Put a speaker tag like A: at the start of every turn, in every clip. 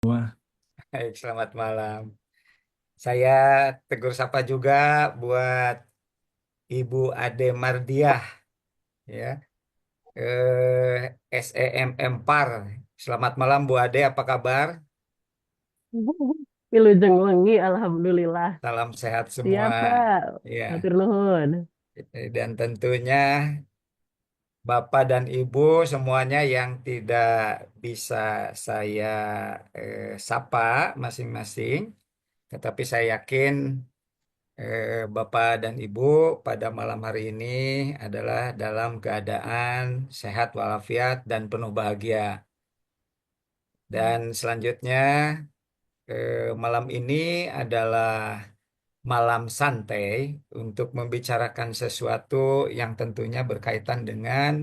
A: Wah,
B: Baik, selamat malam. Saya tegur sapa juga buat Ibu Ade Mardiah, ya, SEMM Par. Selamat malam Bu Ade, apa kabar?
A: Wilujeng wengi, alhamdulillah.
B: Salam sehat semua.
A: Siap, Kak.
B: Ya,
A: Hatur nuhun.
B: dan tentunya Bapak dan Ibu semuanya yang tidak bisa saya sapa masing-masing, tetapi saya yakin Bapak dan Ibu pada malam hari ini adalah dalam keadaan sehat walafiat dan penuh bahagia. Dan selanjutnya malam ini adalah malam santai untuk membicarakan sesuatu yang tentunya berkaitan dengan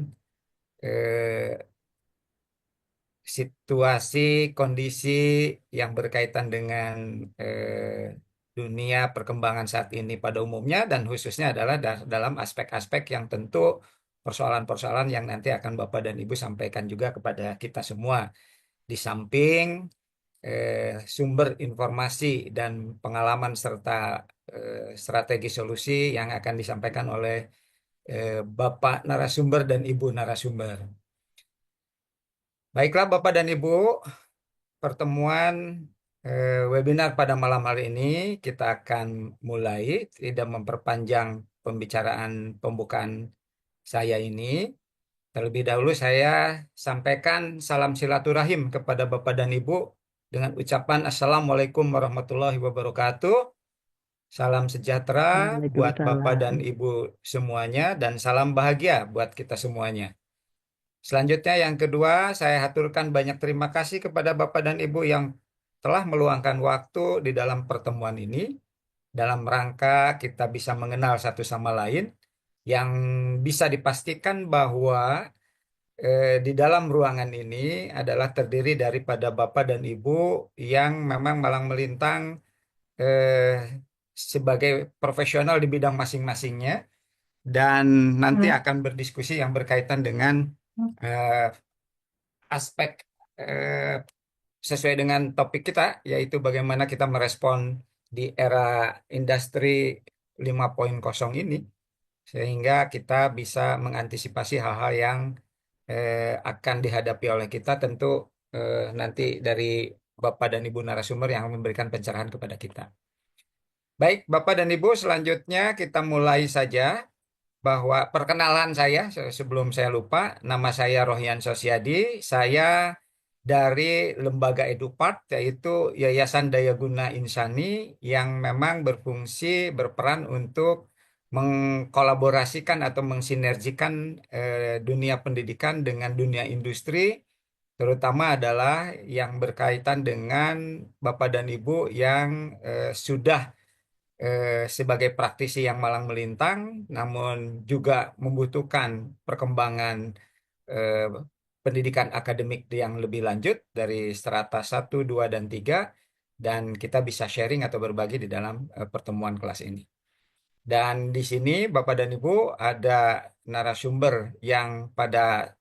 B: eh, situasi kondisi yang berkaitan dengan dunia perkembangan saat ini pada umumnya dan khususnya adalah dalam aspek-aspek yang tentu persoalan-persoalan yang nanti akan Bapak dan Ibu sampaikan juga kepada kita semua di samping sumber informasi dan pengalaman serta strategi solusi yang akan disampaikan oleh Bapak narasumber dan Ibu narasumber. Baiklah Bapak dan Ibu, pertemuan webinar pada malam hari ini kita akan mulai, tidak memperpanjang pembicaraan pembukaan saya ini. Terlebih dahulu saya sampaikan salam silaturahim kepada Bapak dan Ibu dengan ucapan Assalamualaikum warahmatullahi wabarakatuh. Salam sejahtera buat Bapak dan
A: Waalaikumsalam.
B: Ibu semuanya dan salam bahagia buat kita semuanya. Selanjutnya yang kedua, saya haturkan banyak terima kasih kepada Bapak dan Ibu yang telah meluangkan waktu di dalam pertemuan ini dalam rangka kita bisa mengenal satu sama lain yang bisa dipastikan bahwa di dalam ruangan ini adalah terdiri daripada Bapak dan Ibu yang memang malang melintang eh, sebagai profesional di bidang masing-masingnya dan nanti akan berdiskusi yang berkaitan dengan eh, aspek eh, sesuai dengan topik kita, yaitu bagaimana kita merespon di era industri 5.0 ini, sehingga kita bisa mengantisipasi hal-hal yang akan dihadapi oleh kita, tentu nanti dari Bapak dan Ibu narasumber yang memberikan pencerahan kepada kita. Baik, Bapak dan Ibu, selanjutnya kita mulai saja bahwa perkenalan saya sebelum saya lupa, nama saya Rohyan Sosiadi, saya dari Lembaga Edupart yaitu Yayasan Daya Guna Insani yang memang berfungsi berperan untuk mengkolaborasikan atau mensinergikan dunia pendidikan dengan dunia industri, terutama adalah yang berkaitan dengan Bapak dan Ibu yang sudah sebagai praktisi yang malang melintang, namun juga membutuhkan perkembangan eh, pendidikan akademik yang lebih lanjut dari strata 1, 2, dan 3, dan kita bisa sharing atau berbagi di dalam pertemuan kelas ini. Dan di sini Bapak dan Ibu ada narasumber yang pada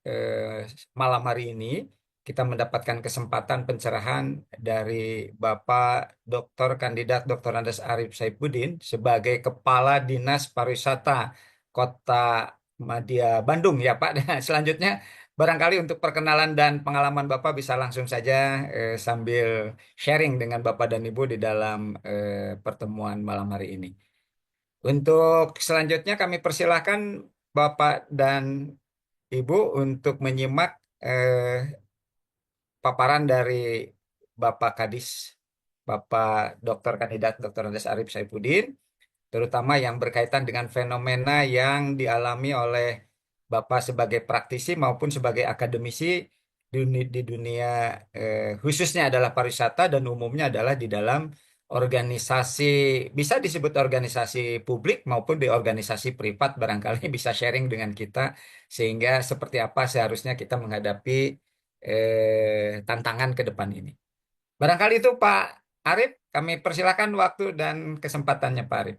B: malam hari ini kita mendapatkan kesempatan pencerahan dari Bapak Dr. Kandidat Dr. Andes Arif Saifuddin sebagai Kepala Dinas Pariwisata Kota Madya Bandung ya Pak. Dan selanjutnya barangkali untuk perkenalan dan pengalaman Bapak bisa langsung saja sambil sharing dengan Bapak dan Ibu di dalam pertemuan malam hari ini. Untuk selanjutnya kami persilahkan Bapak dan Ibu untuk menyimak paparan dari Bapak Kadis, Bapak Dr. Kandidat Dr. Andes Arif Saifuddin, terutama yang berkaitan dengan fenomena yang dialami oleh Bapak sebagai praktisi maupun sebagai akademisi di dunia khususnya adalah pariwisata dan umumnya adalah di dalam organisasi, bisa disebut organisasi publik maupun di organisasi privat, barangkali bisa sharing dengan kita sehingga seperti apa seharusnya kita menghadapi tantangan ke depan ini. Barangkali itu Pak Arif, kami persilakan waktu dan kesempatannya Pak Arif.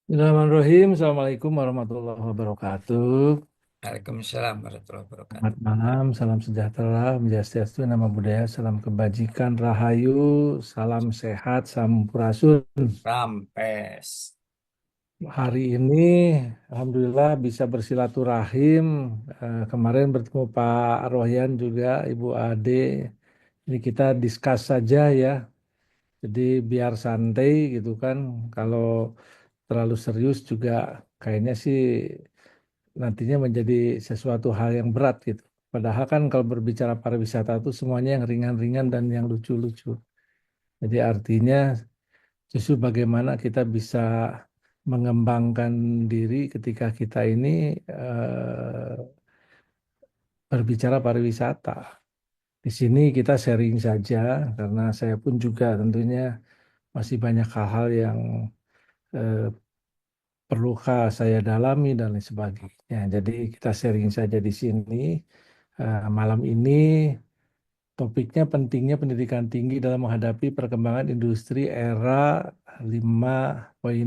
A: Bismillahirrahmanirrahim. Assalamualaikum warahmatullahi wabarakatuh.
B: Waalaikumsalam warahmatullahi
C: Selamat
B: wabarakatuh.
C: malam, salam sejahtera, Om Swastiastu, Namo Buddhaya, salam kebajikan, rahayu, salam sehat, sampurasun.
B: Rampes.
C: Hari ini, Alhamdulillah bisa bersilaturahim. Kemarin bertemu Pak Rohyan juga, Ibu Ade. Ini kita discuss saja ya. Jadi biar santai gitu kan. Kalau terlalu serius juga kayaknya sih nantinya menjadi sesuatu hal yang berat gitu. Padahal kan kalau berbicara pariwisata itu semuanya yang ringan-ringan dan yang lucu-lucu. Jadi artinya justru bagaimana kita bisa mengembangkan diri ketika kita ini berbicara pariwisata. Di sini kita sharing saja karena saya pun juga tentunya masih banyak hal-hal yang eh, perlukah saya dalami dan lain sebagainya. Jadi kita sharing saja di sini. Malam ini topiknya pentingnya pendidikan tinggi dalam menghadapi perkembangan industri era 5.0.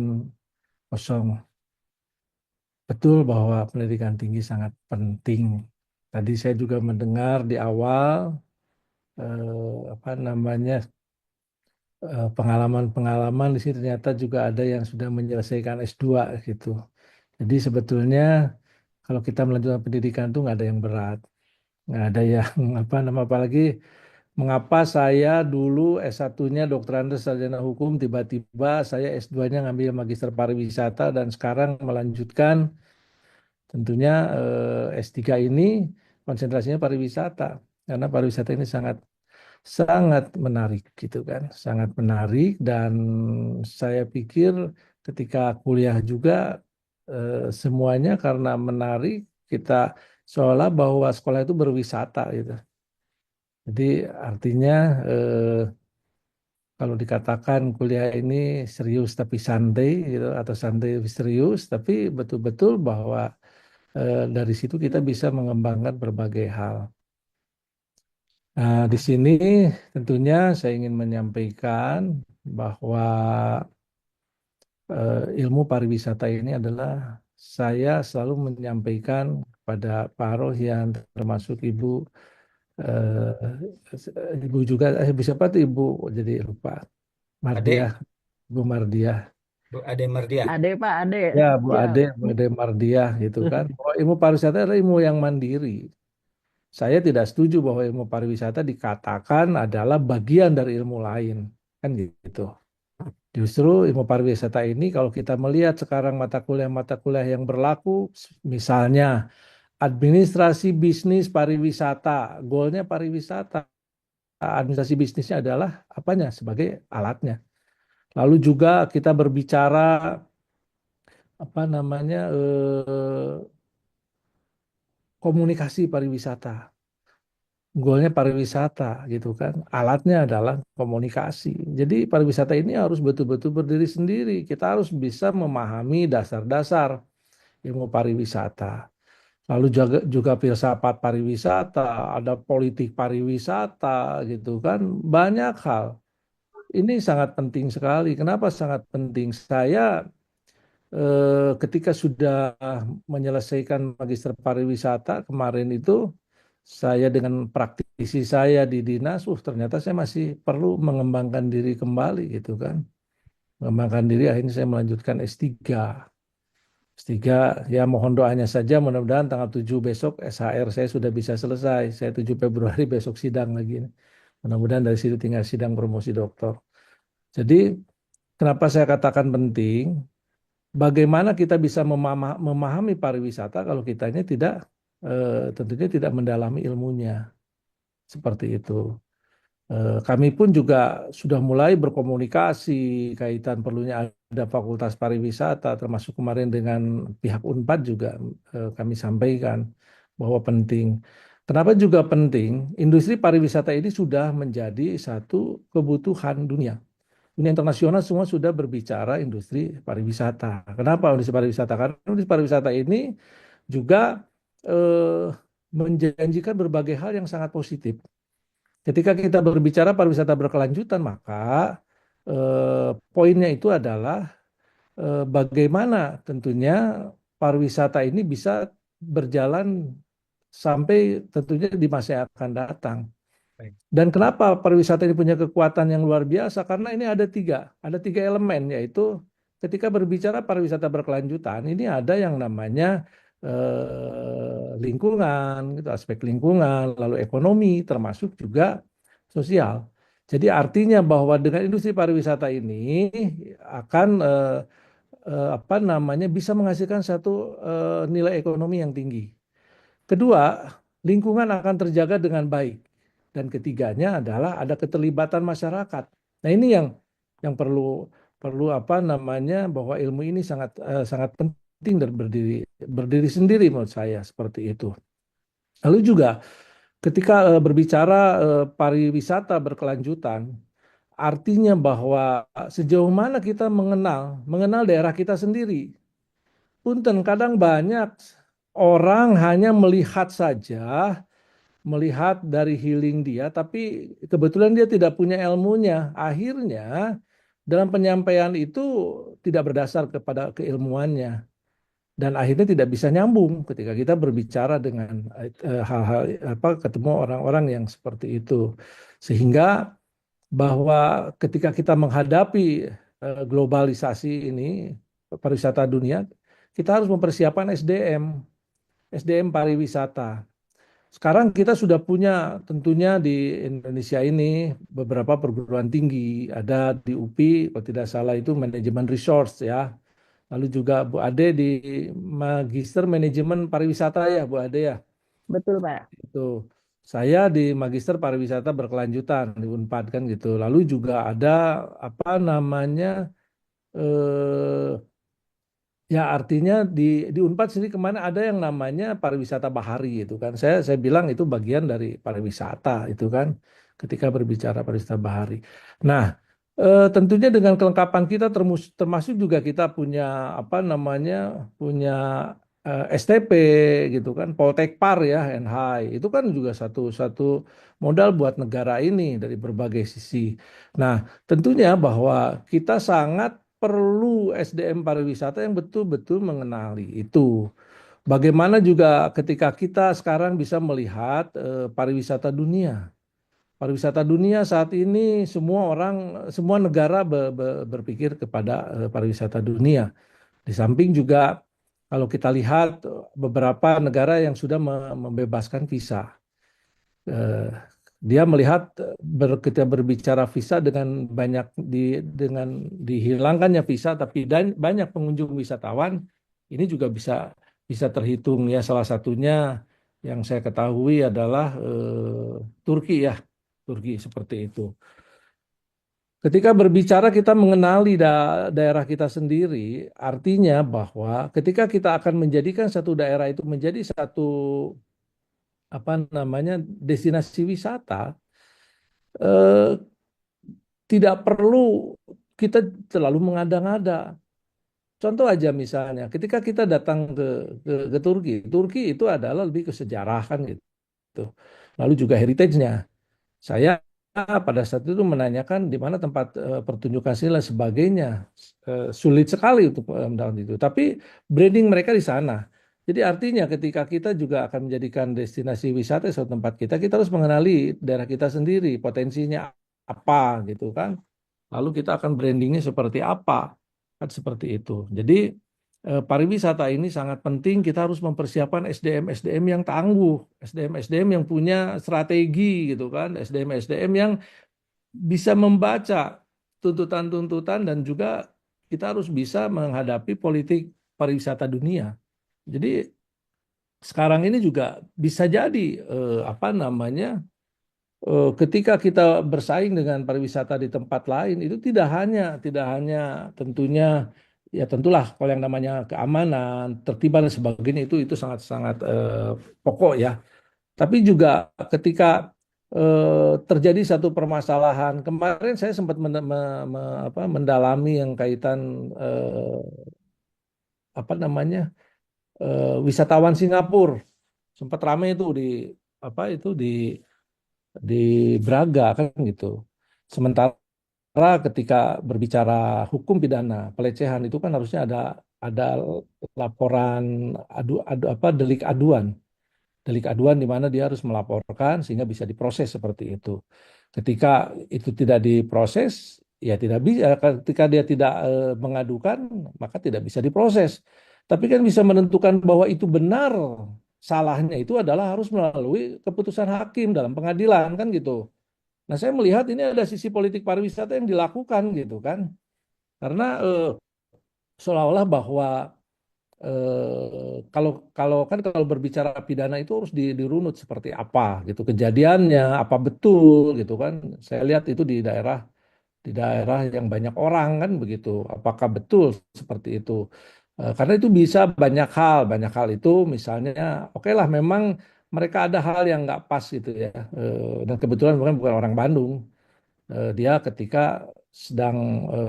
C: Betul bahwa pendidikan tinggi sangat penting. Tadi saya juga mendengar di awal apa namanya pengalaman-pengalaman di sini ternyata juga ada yang sudah menyelesaikan S2 gitu. Jadi sebetulnya kalau kita melanjutkan pendidikan itu nggak ada yang berat, nggak ada yang apa nama apalagi mengapa saya dulu S1-nya Doktor Andes Sarjana Hukum, tiba-tiba saya S2-nya ngambil Magister Pariwisata dan sekarang melanjutkan tentunya S3 ini konsentrasinya pariwisata. Karena pariwisata ini sangat sangat menarik gitu kan, sangat menarik dan saya pikir ketika kuliah juga semuanya karena menarik kita seolah bahwa sekolah itu berwisata gitu. Jadi artinya kalau dikatakan kuliah ini serius tapi santai gitu atau santai tapi serius, tapi betul-betul bahwa dari situ kita bisa mengembangkan berbagai hal. Nah, di sini tentunya saya ingin menyampaikan bahwa ilmu pariwisata ini adalah saya selalu menyampaikan kepada Pak Rohyan termasuk Ibu juga siapa tuh Ibu jadi lupa Mardiah,
B: Ade,
C: Ibu Mardiah.
B: Bu Ade Mardia.
A: Ade Pak, Ade.
C: Ya,
A: Siap.
C: Bu Ade Mardiah gitu kan. Bahwa ilmu pariwisata adalah ilmu yang mandiri. Saya tidak setuju bahwa ilmu pariwisata dikatakan adalah bagian dari ilmu lain. Kan gitu. Justru ilmu pariwisata ini kalau kita melihat sekarang mata kuliah yang berlaku, misalnya administrasi bisnis pariwisata, goalnya pariwisata, administrasi bisnisnya adalah apanya? Sebagai alatnya. Lalu juga kita berbicara apa namanya komunikasi pariwisata. Goalnya pariwisata gitu kan. Alatnya adalah komunikasi. Jadi pariwisata ini harus betul-betul berdiri sendiri. Kita harus bisa memahami dasar-dasar ilmu pariwisata. Lalu juga filsafat pariwisata, ada politik pariwisata gitu kan. Banyak hal. Ini sangat penting sekali. Kenapa sangat penting? Saya ketika sudah menyelesaikan magister pariwisata kemarin itu saya dengan praktisi saya di dinas, ternyata saya masih perlu mengembangkan diri kembali gitu kan. Mengembangkan diri akhirnya saya melanjutkan S3. S3 ya mohon doanya saja mudah-mudahan tanggal 7 besok SHR saya sudah bisa selesai. Saya 7 Februari besok sidang lagi. Mudah-mudahan dari situ tinggal sidang promosi doktor. Jadi kenapa saya katakan penting? Bagaimana kita bisa memahami pariwisata kalau kitanya tidak tentunya tidak mendalami ilmunya seperti itu. Kami pun juga sudah mulai berkomunikasi kaitan perlunya ada fakultas pariwisata, termasuk kemarin dengan pihak Unpad juga kami sampaikan bahwa penting. Kenapa juga penting? Industri pariwisata ini sudah menjadi satu kebutuhan dunia. Dunia internasional semua sudah berbicara industri pariwisata. Kenapa industri pariwisata? Karena industri pariwisata ini juga eh, menjanjikan berbagai hal yang sangat positif. Ketika kita berbicara pariwisata berkelanjutan, maka poinnya itu adalah bagaimana tentunya pariwisata ini bisa berjalan sampai tentunya di masa yang akan datang.
B: Baik.
C: Dan kenapa pariwisata ini punya kekuatan yang luar biasa? Karena ini ada tiga elemen, yaitu ketika berbicara pariwisata berkelanjutan, ini ada yang namanya lingkungan, gitu, aspek lingkungan, lalu ekonomi, termasuk juga sosial. Jadi artinya bahwa dengan industri pariwisata ini akan apa namanya bisa menghasilkan satu nilai ekonomi yang tinggi. Kedua, lingkungan akan terjaga dengan baik. Dan ketiganya adalah ada keterlibatan masyarakat. Nah, ini yang perlu perlu apa namanya bahwa ilmu ini sangat penting dan berdiri sendiri menurut saya seperti itu. Lalu juga ketika berbicara pariwisata berkelanjutan, artinya bahwa sejauh mana kita mengenal daerah kita sendiri. Punten, kadang banyak orang hanya melihat saja, melihat dari healing dia, tapi kebetulan dia tidak punya ilmunya. Akhirnya dalam penyampaian itu tidak berdasar kepada keilmuannya. Dan akhirnya tidak bisa nyambung ketika kita berbicara dengan hal-hal apa ketemu orang-orang yang seperti itu. Sehingga bahwa ketika kita menghadapi globalisasi ini, pariwisata dunia, kita harus mempersiapkan SDM pariwisata. Sekarang kita sudah punya tentunya di Indonesia ini beberapa perguruan tinggi, ada di UPI, kalau tidak salah itu manajemen resource ya. Lalu juga Bu Ade di Magister Manajemen Pariwisata ya, Bu Ade ya.
A: Betul, Pak.
C: Itu saya di Magister Pariwisata Berkelanjutan di Unpad kan gitu. Lalu juga ada apa namanya eh, ya artinya di Unpad sendiri kemana ada yang namanya pariwisata bahari itu kan. Saya bilang itu bagian dari pariwisata itu kan ketika berbicara pariwisata bahari. Nah, tentunya dengan kelengkapan kita termasuk juga kita punya apa namanya punya STP gitu kan, Poltekpar ya, NHI. Itu kan juga satu satu modal buat negara ini dari berbagai sisi. Nah, tentunya bahwa kita sangat perlu SDM pariwisata yang betul-betul mengenali itu. Bagaimana juga ketika kita sekarang bisa melihat pariwisata dunia. Pariwisata dunia saat ini semua orang, semua negara berpikir kepada pariwisata dunia. Di samping juga kalau kita lihat beberapa negara yang sudah membebaskan visa. Eh, Dia melihat kita berbicara visa dengan dengan dihilangkannya visa, tapi banyak pengunjung wisatawan ini juga bisa bisa terhitung ya. Salah satunya yang saya ketahui adalah Turki ya, Turki seperti itu. Ketika berbicara kita mengenali daerah kita sendiri, artinya bahwa ketika kita akan menjadikan satu daerah itu menjadi satu apa namanya destinasi wisata, eh, tidak perlu kita terlalu mengada-ngada. Contoh aja misalnya, ketika kita datang ke Turki, Turki itu adalah lebih ke sejarah kan gitu. Lalu juga heritage-nya. Saya pada saat itu menanyakan di mana tempat pertunjukan seni dan sebagainya. Sulit sekali untuk mendapatkan itu. Tapi branding mereka di sana. Jadi artinya ketika kita juga akan menjadikan destinasi wisata di suatu tempat kita harus mengenali daerah kita sendiri, potensinya apa gitu kan. Lalu kita akan brandingnya seperti apa, kan seperti itu. Jadi pariwisata ini sangat penting. Kita harus mempersiapkan SDM yang tangguh, SDM yang punya strategi gitu kan, SDM yang bisa membaca tuntutan-tuntutan dan juga kita harus bisa menghadapi politik pariwisata dunia. Jadi sekarang ini juga bisa jadi apa namanya ketika kita bersaing dengan pariwisata di tempat lain itu tidak hanya tentunya ya tentulah kalau yang namanya keamanan, tertiban dan sebagainya itu sangat-sangat pokok ya. Tapi juga ketika terjadi satu permasalahan kemarin saya sempat mendalami yang kaitan apa namanya wisatawan Singapura sempat ramai itu di apa itu di Braga kan gitu. Sementara ketika berbicara hukum pidana pelecehan itu kan harusnya ada laporan delik aduan. Delik aduan di mana dia harus melaporkan sehingga bisa diproses seperti itu. Ketika itu tidak diproses, ya tidak bisa. Ketika dia tidak mengadukan, maka tidak bisa diproses. Tapi kan bisa menentukan bahwa itu benar. Salahnya itu adalah harus melalui keputusan hakim dalam pengadilan kan gitu. Nah, saya melihat ini ada sisi politik pariwisata yang dilakukan gitu kan. Karena seolah-olah bahwa kalau kalau kan kalau berbicara pidana itu harus dirunut seperti apa gitu kejadiannya, apa betul gitu kan. Saya lihat itu di daerah yang banyak orang kan begitu. Apakah betul seperti itu? Karena itu bisa banyak hal itu misalnya, oke lah memang mereka ada hal yang nggak pas gitu ya. Dan kebetulan bukan orang Bandung. Dia ketika sedang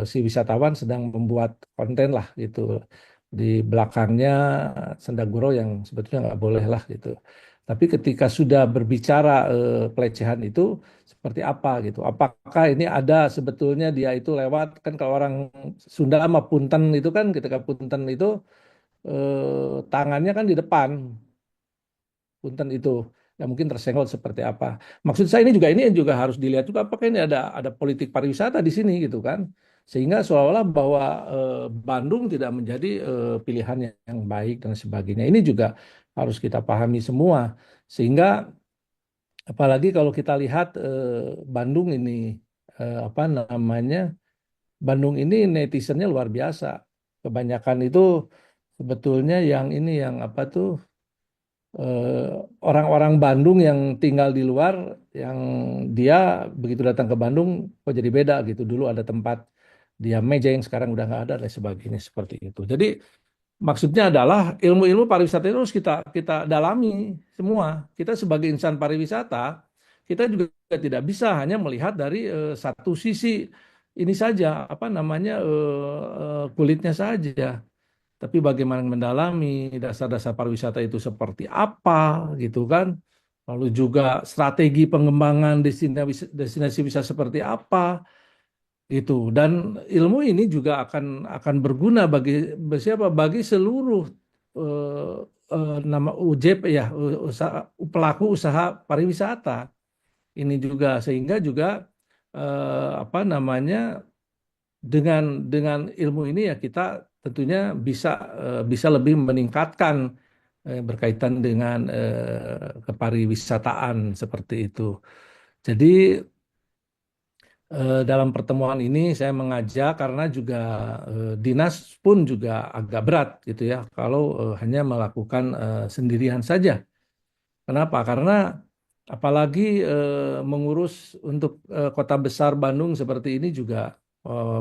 C: si wisatawan sedang membuat konten lah gitu di belakangnya sendaguro yang sebetulnya nggak boleh lah gitu. Tapi ketika sudah berbicara pelecehan itu seperti apa gitu? Apakah ini ada sebetulnya dia itu lewat kan kalau orang Sunda sama punten itu kan ketika punten itu tangannya kan di depan punten itu ya mungkin tersenggol seperti apa. Maksud saya ini juga harus dilihat juga apakah ini ada politik pariwisata di sini gitu kan. Sehingga seolah-olah bahwa Bandung tidak menjadi pilihan yang baik dan sebagainya. Ini juga harus kita pahami semua. Sehingga apalagi kalau kita lihat Bandung ini apa namanya? Bandung ini netizennya luar biasa. Kebanyakan itu sebetulnya yang apa tuh eh, orang-orang Bandung yang tinggal di luar yang dia begitu datang ke Bandung kok jadi beda gitu dulu ada tempat dia Mejeng sekarang udah nggak ada dan sebagainya seperti itu jadi maksudnya adalah ilmu-ilmu pariwisata itu harus kita kita dalami semua kita sebagai insan pariwisata kita juga tidak bisa hanya melihat dari satu sisi ini saja apa namanya kulitnya saja tapi bagaimana mendalami dasar-dasar pariwisata itu seperti apa gitu kan. Lalu juga strategi pengembangan destinasi wisata seperti apa gitu. Dan ilmu ini juga akan berguna bagi siapa? Bagi seluruh eh, nama UJP ya, pelaku usaha pariwisata ini juga sehingga juga apa namanya dengan ilmu ini ya kita tentunya bisa lebih meningkatkan berkaitan dengan kepariwisataan seperti itu. Jadi dalam pertemuan ini saya mengajak karena juga dinas pun juga agak berat gitu ya kalau hanya melakukan sendirian saja. Kenapa? Karena apalagi mengurus untuk kota besar Bandung seperti ini juga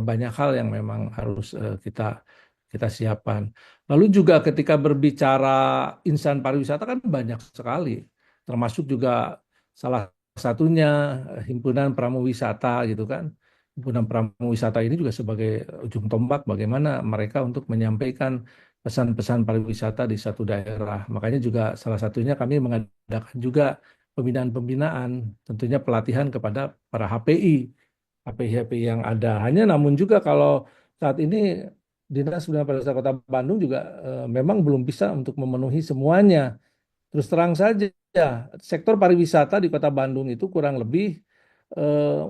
C: banyak hal yang memang harus kita kita siapkan. Lalu juga ketika berbicara insan pariwisata kan banyak sekali, termasuk juga salah satunya himpunan pramuwisata gitu kan. Himpunan pramuwisata ini juga sebagai ujung tombak bagaimana mereka untuk menyampaikan pesan-pesan pariwisata di satu daerah. Makanya juga salah satunya kami mengadakan juga pembinaan-pembinaan, tentunya pelatihan kepada para HPI, HPI yang ada. Hanya namun juga kalau saat ini Dinas Pendidikan Pariwisata Kota Bandung juga memang belum bisa untuk memenuhi semuanya. Terus terang saja, sektor pariwisata di Kota Bandung itu kurang lebih eh,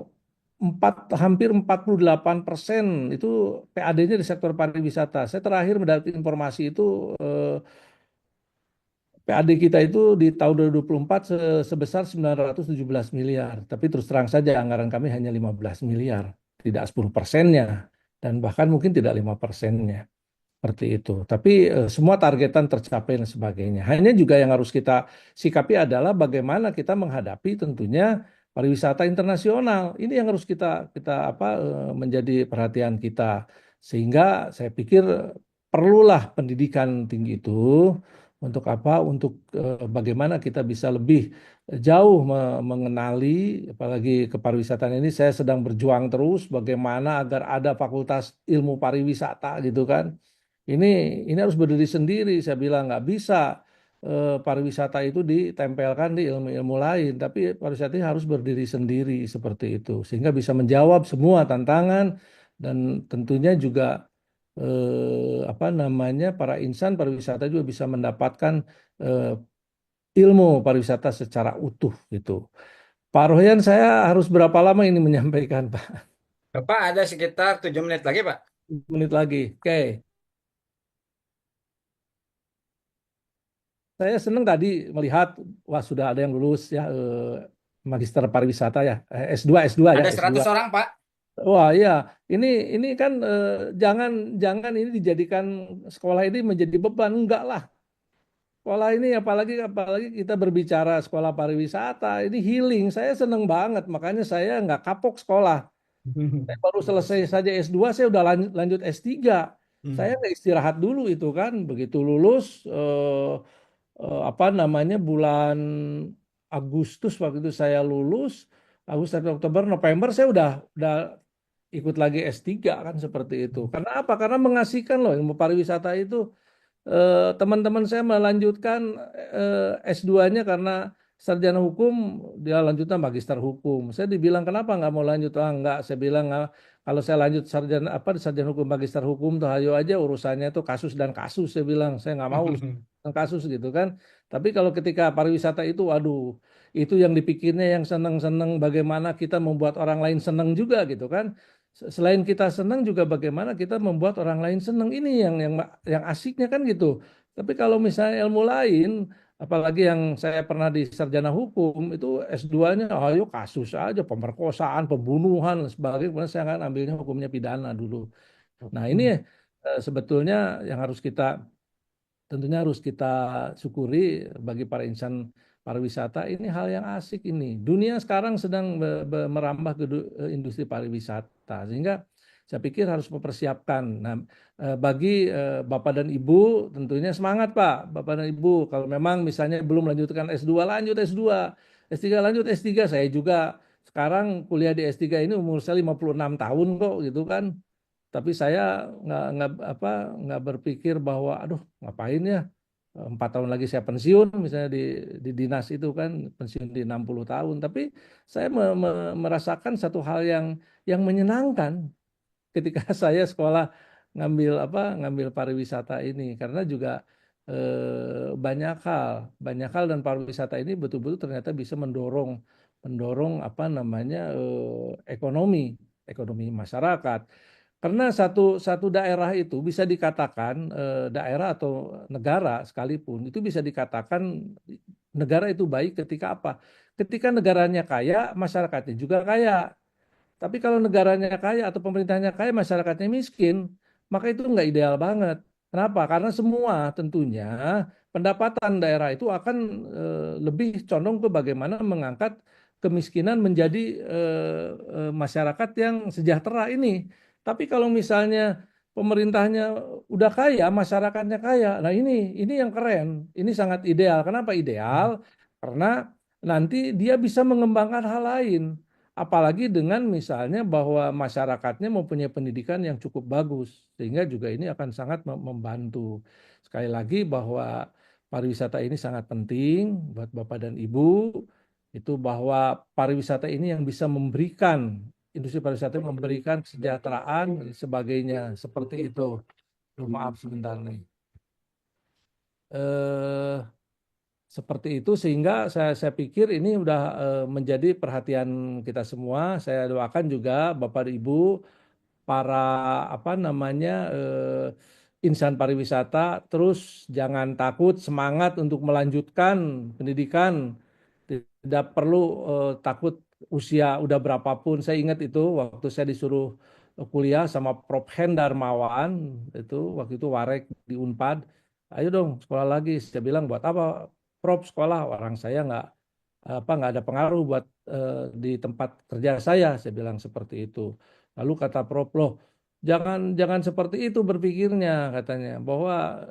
C: hampir 48% itu PAD-nya di sektor pariwisata. Saya terakhir mendapat informasi itu PAD kita itu di tahun 2024 sebesar 917 miliar. Tapi terus terang saja anggaran kami hanya 15 miliar, tidak 10%-nya dan bahkan mungkin tidak 5%-nya. Seperti itu. Tapi semua targetan tercapai dan sebagainya. Hanya juga yang harus kita sikapi adalah bagaimana kita menghadapi tentunya pariwisata internasional. Ini yang harus kita kita apa menjadi perhatian kita. Sehingga saya pikir perlulah pendidikan tinggi itu untuk apa? Untuk bagaimana kita bisa lebih jauh mengenali apalagi kepariwisataan ini saya sedang berjuang terus bagaimana agar ada fakultas ilmu pariwisata gitu kan ini ini harus berdiri sendiri. Saya bilang nggak bisa pariwisata itu ditempelkan di ilmu-ilmu lain, tapi pariwisata ini harus berdiri sendiri seperti itu, sehingga bisa menjawab semua tantangan dan tentunya juga apa namanya para insan pariwisata juga bisa mendapatkan eh, ilmu pariwisata secara utuh gitu. Pak Rohyan, saya harus berapa lama ini menyampaikan, Pak?
B: Bapak ada sekitar 7 menit lagi, Pak.
C: Menit lagi. Oke. Saya senang tadi melihat, wah sudah ada yang lulus ya, Magister Pariwisata ya, S2, S2 ya,
B: Ada
C: S2.
B: 100 orang, Pak.
C: Wah iya, ini kan jangan jangan ini dijadikan sekolah ini menjadi beban, enggak lah. Sekolah ini apalagi apalagi kita berbicara sekolah pariwisata, ini healing. Saya senang banget, makanya saya nggak kapok sekolah. Saya baru selesai saja S2, saya udah lanjut S3. Saya nggak istirahat dulu itu kan, begitu lulus apa namanya bulan Agustus waktu itu saya lulus, Agustus, Oktober, November saya udah ikut lagi S3 kan seperti itu. Karena apa? Karena mengasihkan loh ilmu pariwisata itu. Teman-teman saya melanjutkan S2-nya karena sarjana hukum, dia lanjutnya magister hukum. Saya dibilang kenapa nggak mau lanjut? Ah, nggak, saya bilang "Ah, kalau saya lanjut sarjana apa sarjana hukum magister hukum tuh ayo aja urusannya itu kasus dan kasus. Saya bilang saya nggak mau urusan kasus gitu kan. Tapi kalau ketika pariwisata itu, waduh, itu yang dipikirnya yang seneng-seneng bagaimana kita membuat orang lain seneng juga gitu kan. Selain kita senang juga bagaimana kita membuat orang lain senang, ini yang asiknya kan gitu. Tapi kalau misalnya ilmu lain, apalagi yang saya pernah di sarjana hukum itu S2-nya ayo kasus aja pemerkosaan, pembunuhan dan sebagainya. Kemudian saya kan ambilnya hukumnya pidana dulu. Nah, ini sebetulnya yang harus kita tentunya harus kita syukuri bagi para insan pariwisata, ini hal yang asik ini. Dunia sekarang sedang merambah ke industri pariwisata sehingga saya pikir harus mempersiapkan. Nah, bagi Bapak dan Ibu tentunya semangat Pak, Bapak dan Ibu. Kalau memang misalnya belum lanjutkan S2, lanjut S2, S3 lanjut S3. Saya juga sekarang kuliah di S3 ini umur saya 56 tahun kok gitu kan. Tapi saya nggak berpikir bahwa aduh ngapain ya 4 tahun lagi saya pensiun misalnya di dinas itu kan pensiun di 60 tahun. Tapi saya merasakan satu hal yang menyenangkan ketika saya sekolah ngambil pariwisata ini karena juga banyak hal dan pariwisata ini betul-betul ternyata bisa mendorong mendorong apa namanya ekonomi masyarakat. Karena satu satu daerah itu bisa dikatakan daerah atau negara sekalipun itu bisa dikatakan negara itu baik ketika apa? Ketika negaranya kaya, masyarakatnya juga kaya. Tapi kalau negaranya kaya atau pemerintahnya kaya, masyarakatnya miskin, maka itu nggak ideal banget. Kenapa? Karena semua tentunya pendapatan daerah itu akan lebih condong ke bagaimana mengangkat kemiskinan menjadi masyarakat yang sejahtera ini. Tapi kalau misalnya pemerintahnya udah kaya, masyarakatnya kaya, nah ini yang keren, ini sangat ideal. Kenapa ideal? Karena nanti dia bisa mengembangkan hal lain. Apalagi dengan misalnya bahwa masyarakatnya mempunyai pendidikan yang cukup bagus, sehingga juga ini akan sangat membantu. Sekali lagi bahwa pariwisata ini sangat penting buat Bapak dan Ibu, itu bahwa pariwisata ini yang bisa memberikan, industri pariwisata memberikan kesejahteraan dan sebagainya, seperti itu. Maaf sebentar nih. Eh, Seperti itu sehingga saya pikir ini udah menjadi perhatian kita semua. Saya doakan juga Bapak Ibu para apa namanya insan pariwisata terus jangan takut, semangat untuk melanjutkan pendidikan. Tidak perlu takut usia udah berapapun. Saya ingat itu waktu saya disuruh kuliah sama Prof. Hen Darmawan, itu waktu itu Warek di Unpad. Ayo dong sekolah lagi. Saya bilang buat apa Prof sekolah, orang saya nggak ada pengaruh buat di tempat kerja saya bilang seperti itu. Lalu kata Prof, loh jangan jangan seperti itu berpikirnya, katanya bahwa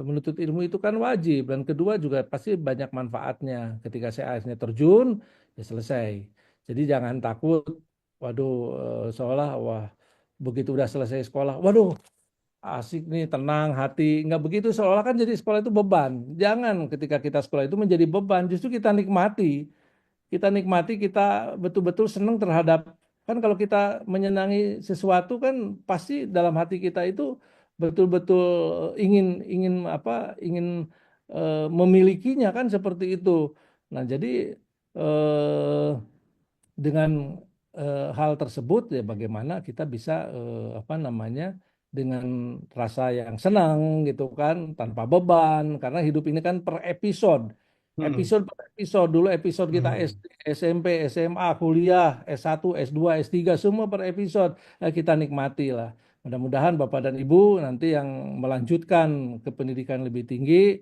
C: menuntut ilmu itu kan wajib dan kedua juga pasti banyak manfaatnya. Ketika saya akhirnya terjun ya selesai. Jadi jangan takut, waduh, seolah wah begitu udah selesai sekolah, waduh asik nih, tenang hati. Nggak begitu, seolah kan jadi sekolah itu beban. Jangan ketika kita sekolah itu menjadi beban, justru kita nikmati. Kita nikmati, kita betul-betul senang terhadap, kan kalau kita menyenangi sesuatu kan pasti dalam hati kita itu betul-betul ingin ingin apa ingin memilikinya kan seperti itu. Nah, jadi eh, dengan hal tersebut ya bagaimana kita bisa apa namanya dengan rasa yang senang gitu kan tanpa beban karena hidup ini kan per episode
B: Hmm.
C: episode per episode dulu episode kita
B: Hmm.
C: SD, SMP, SMA, kuliah, S1, S2, S3 semua per episode. Kita nikmati lah. Mudah-mudahan Bapak dan Ibu nanti yang melanjutkan ke pendidikan lebih tinggi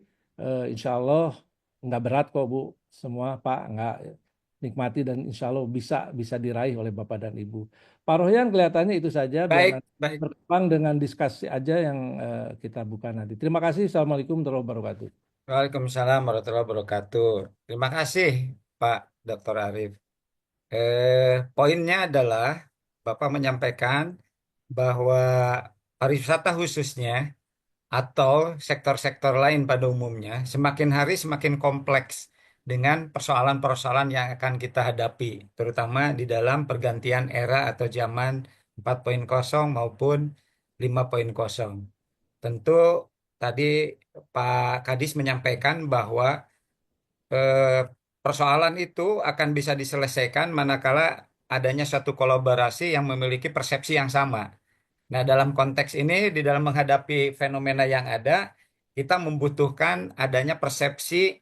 C: insya Allah nggak berat kok Bu semua Pak nggak nikmati dan insya Allah bisa bisa diraih oleh Bapak dan Ibu. Pak Rohyan kelihatannya itu saja biar
B: Baik,
C: nanti
B: baik.
C: berkembang dengan diskusi aja yang kita buka nanti. Terima kasih. Assalamualaikum warahmatullahi wabarakatuh.
B: Waalaikumsalam warahmatullahi wabarakatuh. Terima kasih, Pak Dr. Arif. Poinnya adalah Bapak menyampaikan bahwa pariwisata khususnya atau sektor-sektor lain pada umumnya semakin hari semakin kompleks dengan persoalan-persoalan yang akan kita hadapi, terutama di dalam pergantian era atau zaman 4.0 maupun 5.0. Tentu tadi Pak Kadis menyampaikan bahwa eh, persoalan itu akan bisa diselesaikan manakala adanya suatu kolaborasi yang memiliki persepsi yang sama. Nah, dalam konteks ini, di dalam menghadapi fenomena yang ada, kita membutuhkan adanya persepsi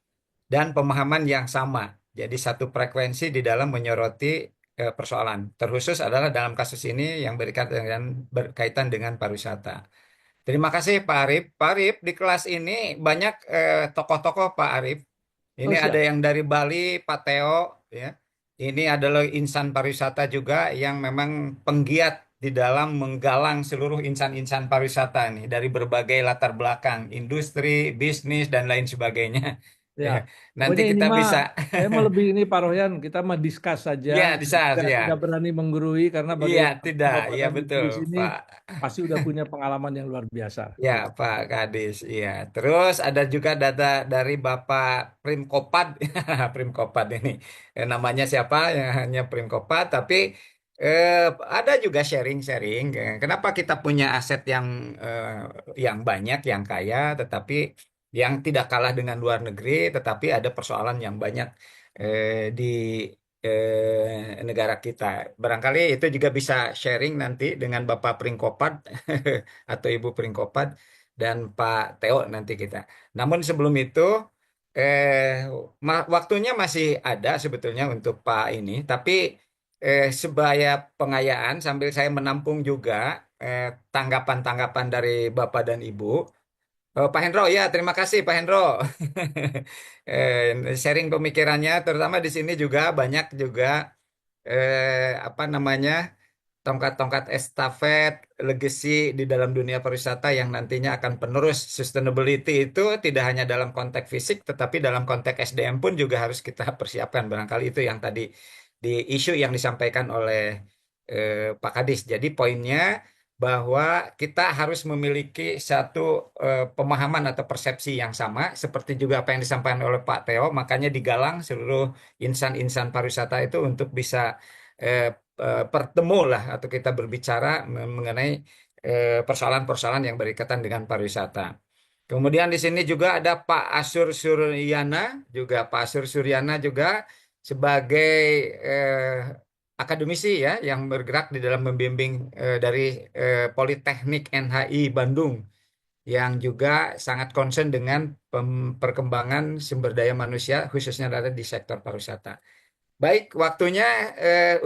B: dan pemahaman yang sama. Jadi satu frekuensi di dalam menyoroti persoalan. Terkhusus adalah dalam kasus ini yang berkaitan dengan pariwisata. Terima kasih Pak Arif. Pak Arif, di kelas ini banyak tokoh-tokoh Pak Arif. Ini
C: Oh
B: ada
C: siap.
B: yang dari Bali, Pak Teo, ya. Ini adalah insan pariwisata juga yang memang penggiat di dalam menggalang seluruh insan-insan pariwisata nih dari berbagai latar belakang, industri, bisnis dan lain sebagainya.
C: Ya,
B: Ya, nanti
C: pokoknya ini
B: kita
C: mah
B: bisa,
C: saya mau lebih ini Pak Rohyan, kita mah discuss saja.
B: ya,
C: Saya
B: bisa,
C: tidak
B: ya,
C: berani menggurui karena
B: iya,
C: bagaimana
B: tidak,
C: Bapak
B: iya
C: dan Ibu
B: betul,
C: di sini
B: Pak.
C: pasti udah punya pengalaman yang luar biasa
B: Ya,
C: gitu.
B: Pak Kadis, iya. Terus ada juga data dari Bapak Prim Kopad, Prim Kopad ini. Namanya siapa? Ya, hanya Prim Kopad, tapi eh, ada juga sharing-sharing. Kenapa kita punya aset yang banyak, yang kaya, tetapi yang tidak kalah dengan luar negeri, tetapi ada persoalan yang banyak di negara kita. Barangkali itu juga bisa sharing nanti dengan Bapak Pringkopat atau Ibu Pringkopat dan Pak Teo nanti kita. Namun sebelum itu waktunya masih ada sebetulnya untuk Pak ini, tapi sebaya pengayaan sambil saya menampung juga tanggapan-tanggapan dari Bapak dan Ibu. Pak Hendro, ya terima kasih Pak Hendro. Sharing pemikirannya, terutama di sini juga banyak juga apa namanya tongkat-tongkat estafet, legacy di dalam dunia pariwisata yang nantinya akan penerus sustainability itu tidak hanya dalam konteks fisik, tetapi dalam konteks SDM pun juga harus kita persiapkan. Barangkali itu yang tadi di isu yang disampaikan oleh Pak Kadis. Jadi poinnya bahwa kita harus memiliki satu pemahaman atau persepsi yang sama, seperti juga apa yang disampaikan oleh Pak Teo, makanya digalang seluruh insan-insan pariwisata itu untuk bisa eh, bertemu lah atau kita berbicara mengenai persoalan-persoalan yang berkaitan dengan pariwisata. Kemudian di sini juga ada Pak Asur Suryana, juga Pak Asur Suryana juga sebagai akademisi ya yang bergerak di dalam membimbing dari Politeknik NHI Bandung yang juga sangat concern dengan perkembangan sumber daya manusia khususnya ada di sektor pariwisata. Baik, waktunya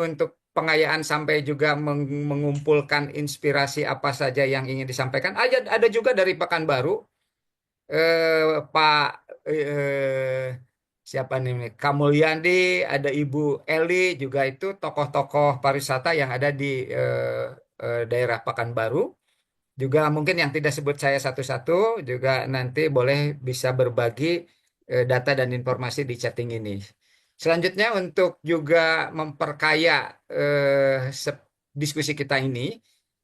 B: untuk pengayaan sampai juga mengumpulkan inspirasi apa saja yang ingin disampaikan. Ada juga dari Pekanbaru, Pak siapa nih? Kamulyandi, ada Ibu Eli, juga itu tokoh-tokoh pariwisata yang ada di daerah Pekanbaru. Juga mungkin yang tidak sebut saya satu-satu, juga nanti boleh bisa berbagi data dan informasi di chatting ini. Selanjutnya untuk juga memperkaya diskusi kita ini,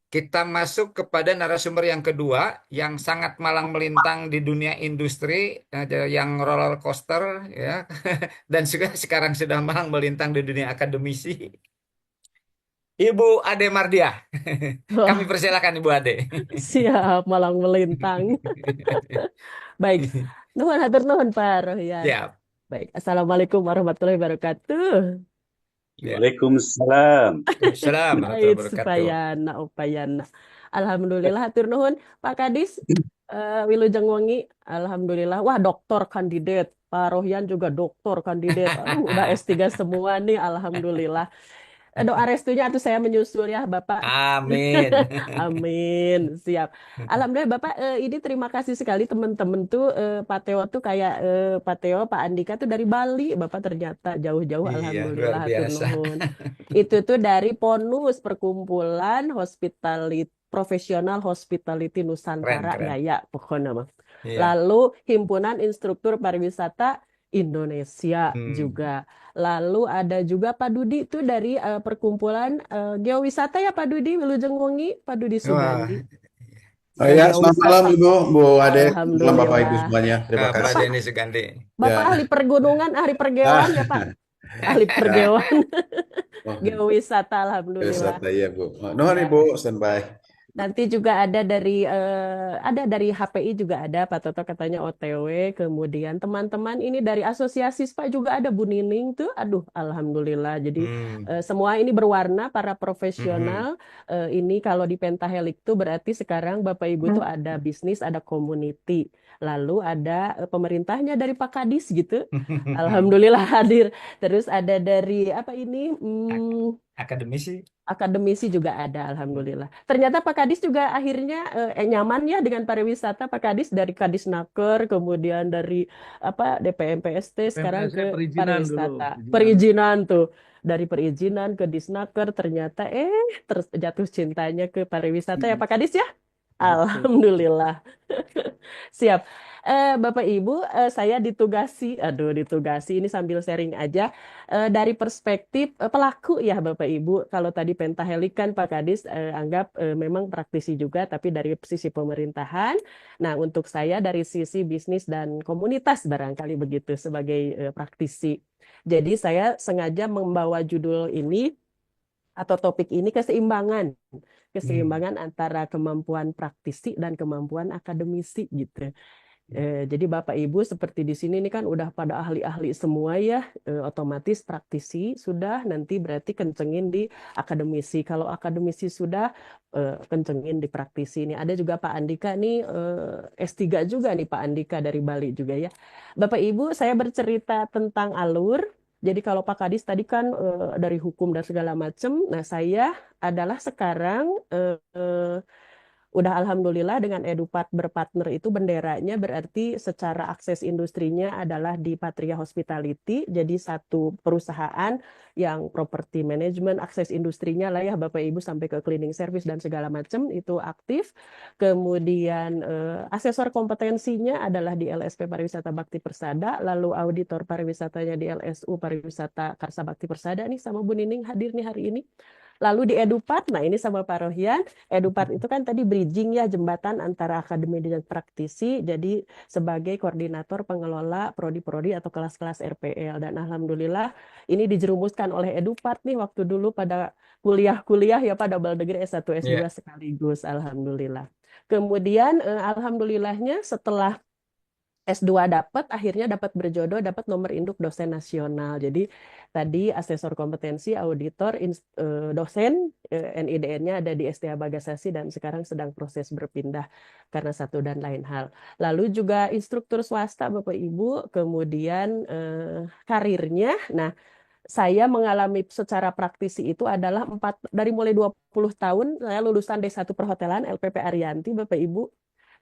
B: kita masuk kepada narasumber yang kedua yang sangat malang melintang di dunia industri, yang roller coaster ya, dan juga sekarang sudah malang melintang di dunia akademisi. Ibu Ade Mardiah. Kami
A: Wah,
B: persilakan Ibu Ade.
A: siap malang melintang. Baik, nuhun hatur nuhun Pak Rohyan.
B: Siap.
A: Baik, Assalamualaikum warahmatullahi wabarakatuh.
B: Ya.
D: Waalaikumsalam.
B: Waalaikumsalam warahmatullahi
A: Baik,
B: wabarakatuh.
A: supayana, upayana. Alhamdulillah, hatur nuhun Pak Kadis, Wilujeng Wengi. Alhamdulillah, wah doktor kandidat. Pak Rohyan juga doktor kandidat. Aduh, udah S3 semua nih, Alhamdulillah. Doa restunya tuh saya menyusul ya Bapak.
B: Amin.
A: Amin, siap. Alhamdulillah Bapak, ini terima kasih sekali teman-teman tuh, Pak Teo tuh kayak Pak Teo, Pak Andika tuh dari Bali, Bapak ternyata jauh-jauh,
B: Iya, luar
A: Alhamdulillah, hatur
B: biasa.
A: nuhun. Itu tuh dari PONUS, Perkumpulan Hospitality Profesional Hospitality
B: Keren,
A: Nusantara,
B: keren.
A: Gaya pokoknya mah.
B: Iya.
A: Lalu Himpunan Instruktur Pariwisata Indonesia
B: Hmm.
A: juga. Lalu ada juga Pak Dudi itu dari Perkumpulan Geowisata ya Pak Dudi, Wilujeng Wengi, Pak Dudi
B: Wah,
A: Sugandi.
E: Oh ya, selamat malam
A: Geowisata.
E: Ibu, Bu Ade, malam Bapak Ibu
A: Alhamdulillah.
E: semuanya. Terima
B: Pak
E: kasih.
B: Denny Sugandi.
A: Bapak
E: Ya.
A: ahli pergunungan, ahli pergeoan ya Pak? Ahli
E: Ya.
A: pergeoan,
E: Oh,
A: geowisata, alhamdulillah.
E: wisata ya Bu. Nuhun
A: Ya.
E: Ibu, standby.
A: Nanti juga ada dari HPI juga ada Pak Toto katanya OTW, kemudian teman-teman ini dari asosiasi SPA juga ada Bu Nining tuh, aduh alhamdulillah. Jadi semua ini berwarna para profesional. Ini kalau di Pentahelix tuh berarti sekarang Bapak Ibu tuh ada bisnis, ada community, lalu ada pemerintahnya dari Pak Kadis gitu. Alhamdulillah hadir. Terus ada dari apa ini?
B: Akademisi.
A: Akademisi juga ada, alhamdulillah. Ternyata Pak Kadis juga akhirnya nyaman ya dengan pariwisata. Pak Kadis dari Kadisnaker, kemudian dari apa DPMPST, sekarang
C: PMPST
A: ke
C: perizinan
A: pariwisata.
C: dulu.
A: Perizinan tuh. Dari perizinan ke Disnaker, ternyata jatuh cintanya ke pariwisata ya Pak Kadis ya. Alhamdulillah. Siap. Bapak Ibu, saya ditugasi ini sambil sharing aja dari perspektif pelaku ya Bapak Ibu. Kalau tadi Pentahelix kan Pak Kadis anggap memang praktisi juga, tapi dari sisi pemerintahan. Nah, untuk saya dari sisi bisnis dan komunitas barangkali begitu sebagai praktisi. Jadi saya sengaja membawa judul ini atau topik ini keseimbangan antara kemampuan praktisi dan kemampuan akademisi gitu. Jadi Bapak Ibu seperti di sini ini kan udah pada ahli-ahli semua ya, otomatis praktisi sudah, nanti berarti kencengin di akademisi. Kalau akademisi sudah, kencengin di praktisi. Ini ada juga Pak Andika nih, S3 juga nih Pak Andika dari Bali juga ya. Bapak Ibu, saya bercerita tentang alur. Jadi kalau Pak Kadis tadi kan dari hukum dan segala macam, nah saya adalah sekarang udah alhamdulillah dengan Edupat berpartner itu benderanya berarti secara akses industrinya adalah di Patria Hospitality, jadi satu perusahaan yang property management, akses industrinya lah ya Bapak Ibu sampai ke cleaning service dan segala macam itu aktif. Kemudian asesor kompetensinya adalah di LSP Pariwisata Bakti Persada, lalu auditor pariwisatanya di LSU Pariwisata Karsa Bakti Persada nih sama Bu Nining hadir nih hari ini. Lalu di Edupat, nah ini sama Pak Rohyan, Edupat itu kan tadi bridging ya, jembatan antara akademi dan praktisi, jadi sebagai koordinator pengelola prodi-prodi atau kelas-kelas RPL. Dan alhamdulillah ini dijerumuskan oleh Edupat nih waktu dulu pada kuliah-kuliah ya Pak, double degree S1 S2
B: Iya.
A: sekaligus, alhamdulillah. Kemudian alhamdulillahnya setelah S2 akhirnya dapat berjodoh, dapat nomor induk dosen nasional. Jadi tadi asesor kompetensi, auditor, dosen, NIDN-nya ada di STA Bagasasi dan sekarang sedang proses berpindah karena satu dan lain hal. Lalu juga instruktur swasta Bapak Ibu, kemudian karirnya. Nah, saya mengalami secara praktisi itu adalah dari mulai 20 tahun, saya lulusan D1 Perhotelan LPP Arianti Bapak Ibu.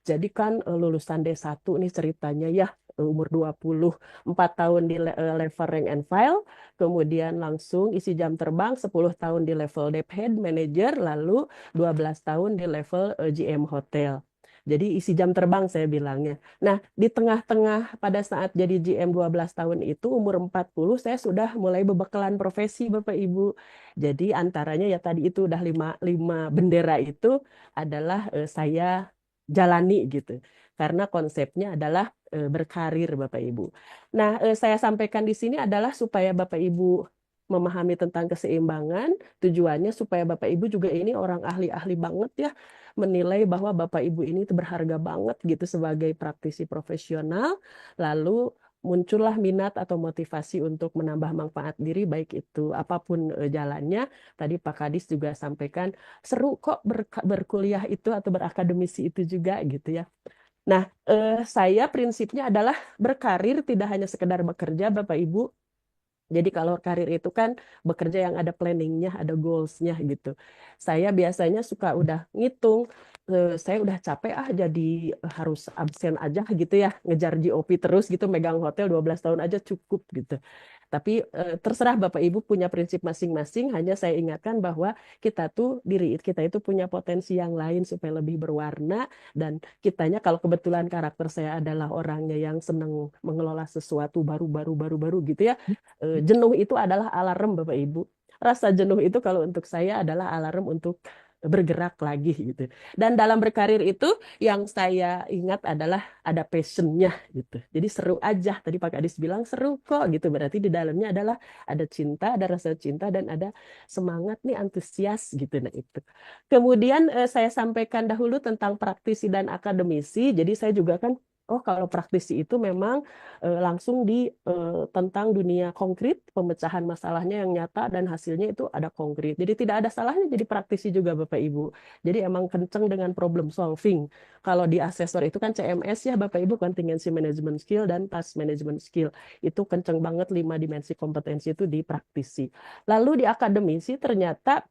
A: Jadi kan lulusan D1 nih ceritanya ya, umur 20, 4 tahun di level rank and file, kemudian langsung isi jam terbang, 10 tahun di level Dep Head Manager, lalu 12 tahun di level GM Hotel. Jadi isi jam terbang saya bilangnya. Nah, di tengah-tengah pada saat jadi GM 12 tahun itu, umur 40, saya sudah mulai bebekalan profesi Bapak Ibu. Jadi antaranya ya tadi itu udah lima bendera itu adalah saya jalani gitu. Karena konsepnya adalah berkarir Bapak Ibu. Nah, saya sampaikan di sini adalah supaya Bapak Ibu memahami tentang keseimbangan, tujuannya supaya Bapak Ibu juga ini orang ahli-ahli banget ya, menilai bahwa Bapak Ibu ini itu berharga banget gitu sebagai praktisi profesional, lalu muncullah minat atau motivasi untuk menambah manfaat diri, baik itu apapun jalannya. Tadi Pak Kadis juga sampaikan, seru kok berkuliah itu atau berakademisi itu juga gitu ya. Nah, saya prinsipnya adalah berkarir tidak hanya sekedar bekerja, Bapak Ibu. Jadi kalau karir itu kan bekerja yang ada planningnya, ada goals-nya gitu. Saya biasanya suka udah ngitung, saya udah capek jadi harus absen aja gitu ya, ngejar GOP terus gitu, megang hotel 12 tahun aja cukup gitu. Tapi terserah Bapak Ibu punya prinsip masing-masing, hanya saya ingatkan bahwa diri kita itu punya potensi yang lain supaya lebih berwarna, dan kitanya kalau kebetulan karakter saya adalah orangnya yang senang mengelola sesuatu baru gitu ya. Jenuh itu adalah alarm Bapak Ibu. Rasa jenuh itu kalau untuk saya adalah alarm untuk bergerak lagi gitu. Dan dalam berkarir itu yang saya ingat adalah ada passionnya gitu. Jadi seru aja. Tadi Pak Kadis bilang seru kok gitu. Berarti di dalamnya adalah ada cinta, ada rasa cinta, dan ada semangat nih, antusias gitu. Nah itu. Kemudian saya sampaikan dahulu tentang praktisi dan akademisi. Jadi saya juga kan, oh kalau praktisi itu memang langsung tentang dunia konkret, pemecahan masalahnya yang nyata dan hasilnya itu ada konkret. Jadi tidak ada salahnya jadi praktisi juga Bapak Ibu. Jadi emang kenceng dengan problem solving. Kalau di asesor itu kan CMS ya Bapak Ibu, contingency management skill dan task management skill. Itu kenceng banget 5 dimensi kompetensi itu di praktisi. Lalu di akademisi ternyata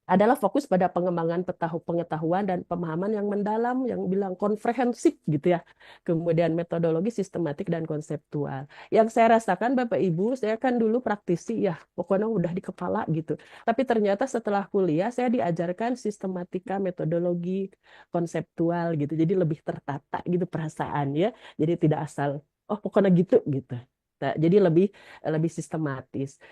A: adalah fokus pada pengembangan pengetahuan dan pemahaman yang mendalam, yang bilang komprehensif gitu ya. Kemudian metodologi sistematik dan konseptual. Yang saya rasakan Bapak Ibu, saya kan dulu praktisi ya, pokoknya udah di kepala gitu. Tapi ternyata setelah kuliah saya diajarkan sistematika, metodologi, konseptual gitu. Jadi lebih tertata gitu perasaan ya. Jadi tidak asal, oh pokoknya gitu. Nah, jadi lebih sistematis.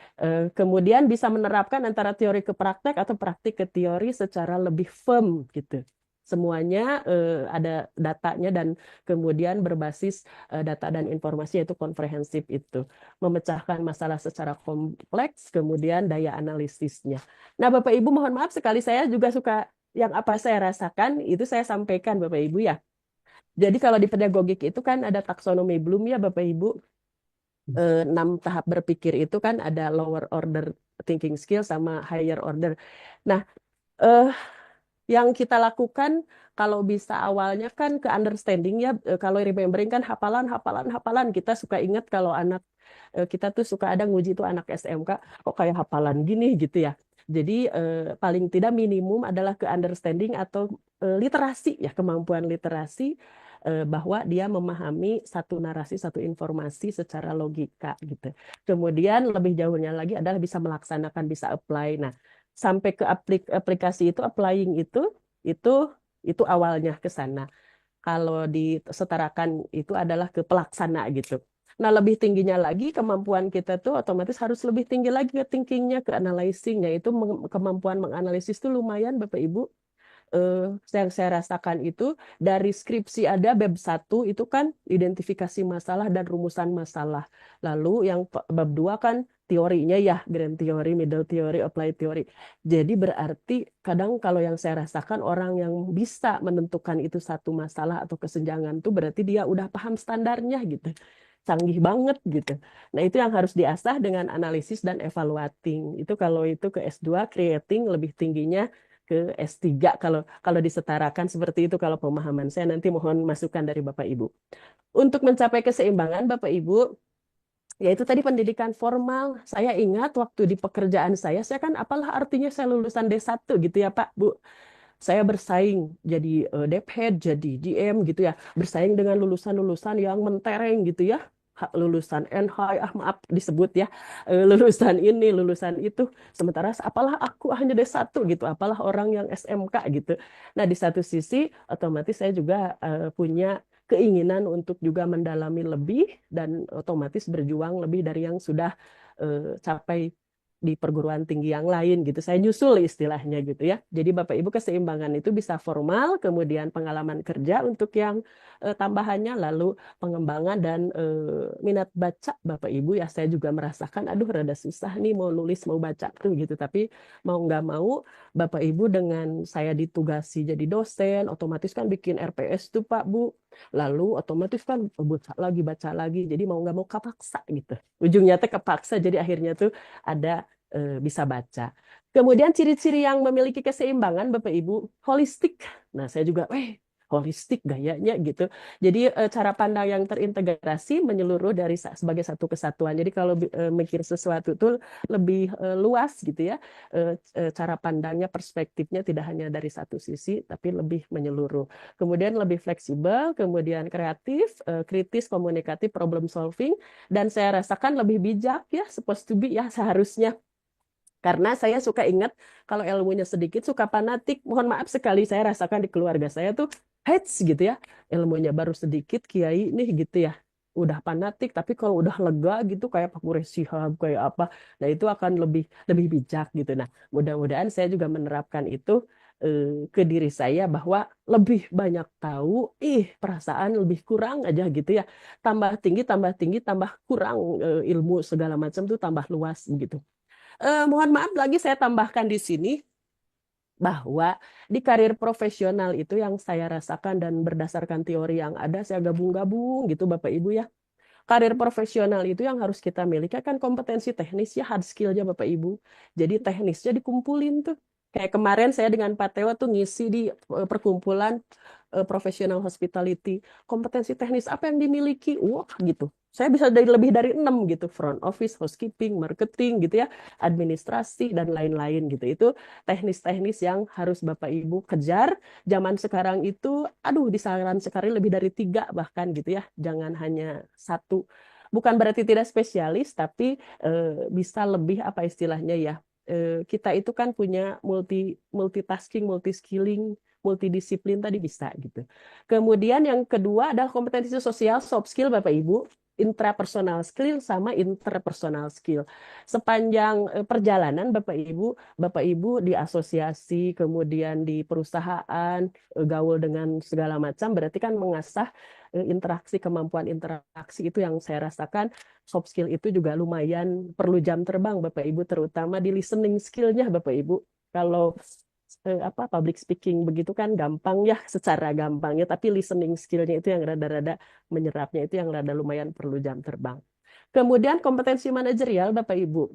A: Kemudian bisa menerapkan antara teori ke praktek atau praktik ke teori secara lebih firm gitu. Semuanya ada datanya dan kemudian berbasis data dan informasi, yaitu komprehensif itu. Memecahkan masalah secara kompleks, kemudian daya analisisnya. Nah, Bapak Ibu mohon maaf sekali, saya juga suka yang apa saya rasakan itu saya sampaikan Bapak Ibu ya. Jadi kalau di pedagogik itu kan ada taksonomi Bloom ya Bapak Ibu. 6 tahap berpikir itu kan ada lower order thinking skill sama higher order. Nah, eh, yang kita lakukan kalau bisa awalnya kan ke understanding ya, kalau remembering kan hafalan. Kita suka ingat kalau anak kita tuh suka ada nguji tuh anak SMK kok kayak hafalan gini gitu ya. Jadi paling tidak minimum adalah ke understanding atau literasi ya, kemampuan literasi bahwa dia memahami satu narasi, satu informasi secara logika gitu. Kemudian lebih jauhnya lagi adalah bisa melaksanakan, bisa apply. Nah, sampai ke aplikasi itu, applying itu awalnya ke sana. Kalau disetarakan itu adalah ke pelaksana gitu. Nah, lebih tingginya lagi kemampuan kita tuh otomatis harus lebih tinggi lagi ke thinkingnya, ke analyzingnya. Itu kemampuan menganalisis tuh lumayan Bapak Ibu. Yang saya rasakan itu dari skripsi ada bab 1 itu kan identifikasi masalah dan rumusan masalah. Lalu yang bab 2 kan teorinya ya, grand theory, middle theory, applied theory. Jadi berarti kadang kalau yang saya rasakan orang yang bisa menentukan itu satu masalah atau kesenjangan tuh berarti dia udah paham standarnya gitu. Canggih banget gitu. Nah, itu yang harus diasah dengan analisis dan evaluating. Itu kalau itu ke S2 creating lebih tingginya ke S3 kalau disetarakan seperti itu kalau pemahaman saya, nanti mohon masukan dari Bapak Ibu. Untuk mencapai keseimbangan Bapak Ibu, yaitu tadi pendidikan formal. Saya ingat waktu di pekerjaan saya kan apalah artinya saya lulusan D1 gitu ya Pak, Bu. Saya bersaing jadi Dep Head, jadi GM gitu ya. Bersaing dengan lulusan-lulusan yang mentereng gitu ya. lulusan NH, maaf disebut ya, lulusan ini, lulusan itu. Sementara apalah aku hanya D1 gitu, apalah orang yang SMK gitu. Nah, di satu sisi otomatis saya juga punya keinginan untuk juga mendalami lebih dan otomatis berjuang lebih dari yang sudah capai di perguruan tinggi yang lain gitu. Saya nyusul istilahnya gitu ya. Jadi Bapak Ibu keseimbangan itu bisa formal, kemudian pengalaman kerja untuk yang tambahannya, lalu pengembangan dan minat baca Bapak Ibu ya. Saya juga merasakan aduh rada susah nih mau nulis mau baca tuh gitu. Tapi mau nggak mau Bapak Ibu dengan saya ditugasi jadi dosen, otomatis kan bikin RPS tuh Pak Bu. Lalu otomatis kan baca lagi. Jadi mau nggak mau kepaksa gitu. Ujungnya teh kepaksa. Jadi akhirnya tuh ada bisa baca. Kemudian ciri-ciri yang memiliki keseimbangan Bapak Ibu, holistik. Nah, saya juga holistik gayanya gitu. Jadi cara pandang yang terintegrasi menyeluruh dari sebagai satu kesatuan. Jadi kalau mikir sesuatu itu lebih luas gitu ya. Cara pandangnya, perspektifnya tidak hanya dari satu sisi tapi lebih menyeluruh. Kemudian lebih fleksibel, kemudian kreatif, kritis, komunikatif, problem solving, dan saya rasakan lebih bijak ya, supposed to be ya seharusnya. Karena saya suka ingat kalau ilmunya sedikit suka fanatik. Mohon maaf sekali saya rasakan di keluarga saya tuh hates gitu ya. Ilmunya baru sedikit kiai nih gitu ya. Udah fanatik tapi kalau udah lega gitu kayak Pak Quraish Shihab kayak apa. Nah, itu akan lebih lebih bijak gitu. Nah, mudah-mudahan saya juga menerapkan itu ke diri saya bahwa lebih banyak tahu, perasaan lebih kurang aja gitu ya. Tambah tinggi, tambah kurang ilmu segala macam tuh tambah luas gitu. Mohon maaf lagi saya tambahkan di sini bahwa di karir profesional itu yang saya rasakan dan berdasarkan teori yang ada saya gabung-gabung gitu Bapak Ibu ya. Karir profesional itu yang harus kita miliki kan kompetensi teknis ya, hard skill-nya Bapak Ibu. Jadi teknisnya dikumpulin tuh. Kayak kemarin saya dengan Pak Teo tuh ngisi di perkumpulan professional hospitality. Kompetensi teknis apa yang dimiliki? Wah gitu. Saya bisa dari lebih dari 6 gitu. Front office, housekeeping, marketing gitu ya. Administrasi dan lain-lain gitu. Itu teknis-teknis yang harus Bapak Ibu kejar. Zaman sekarang itu, aduh disaran sekali lebih dari 3 bahkan gitu ya. Jangan hanya satu. Bukan berarti tidak spesialis, tapi bisa lebih apa istilahnya ya. Kita itu kan punya multitasking, multi-skilling, multidisiplin tadi bisa gitu. Kemudian yang kedua adalah kompetensi sosial, soft skill Bapak Ibu, intrapersonal skill sama interpersonal skill. Sepanjang perjalanan Bapak Ibu di asosiasi, kemudian di perusahaan, gaul dengan segala macam, berarti kan mengasah interaksi, kemampuan interaksi itu yang saya rasakan soft skill itu juga lumayan perlu jam terbang Bapak Ibu, terutama di listening skill-nya Bapak Ibu. Kalau public speaking begitu kan gampang ya secara gampangnya, tapi listening skill-nya itu yang rada-rada menyerapnya itu yang rada lumayan perlu jam terbang. Kemudian kompetensi manajerial Bapak Ibu.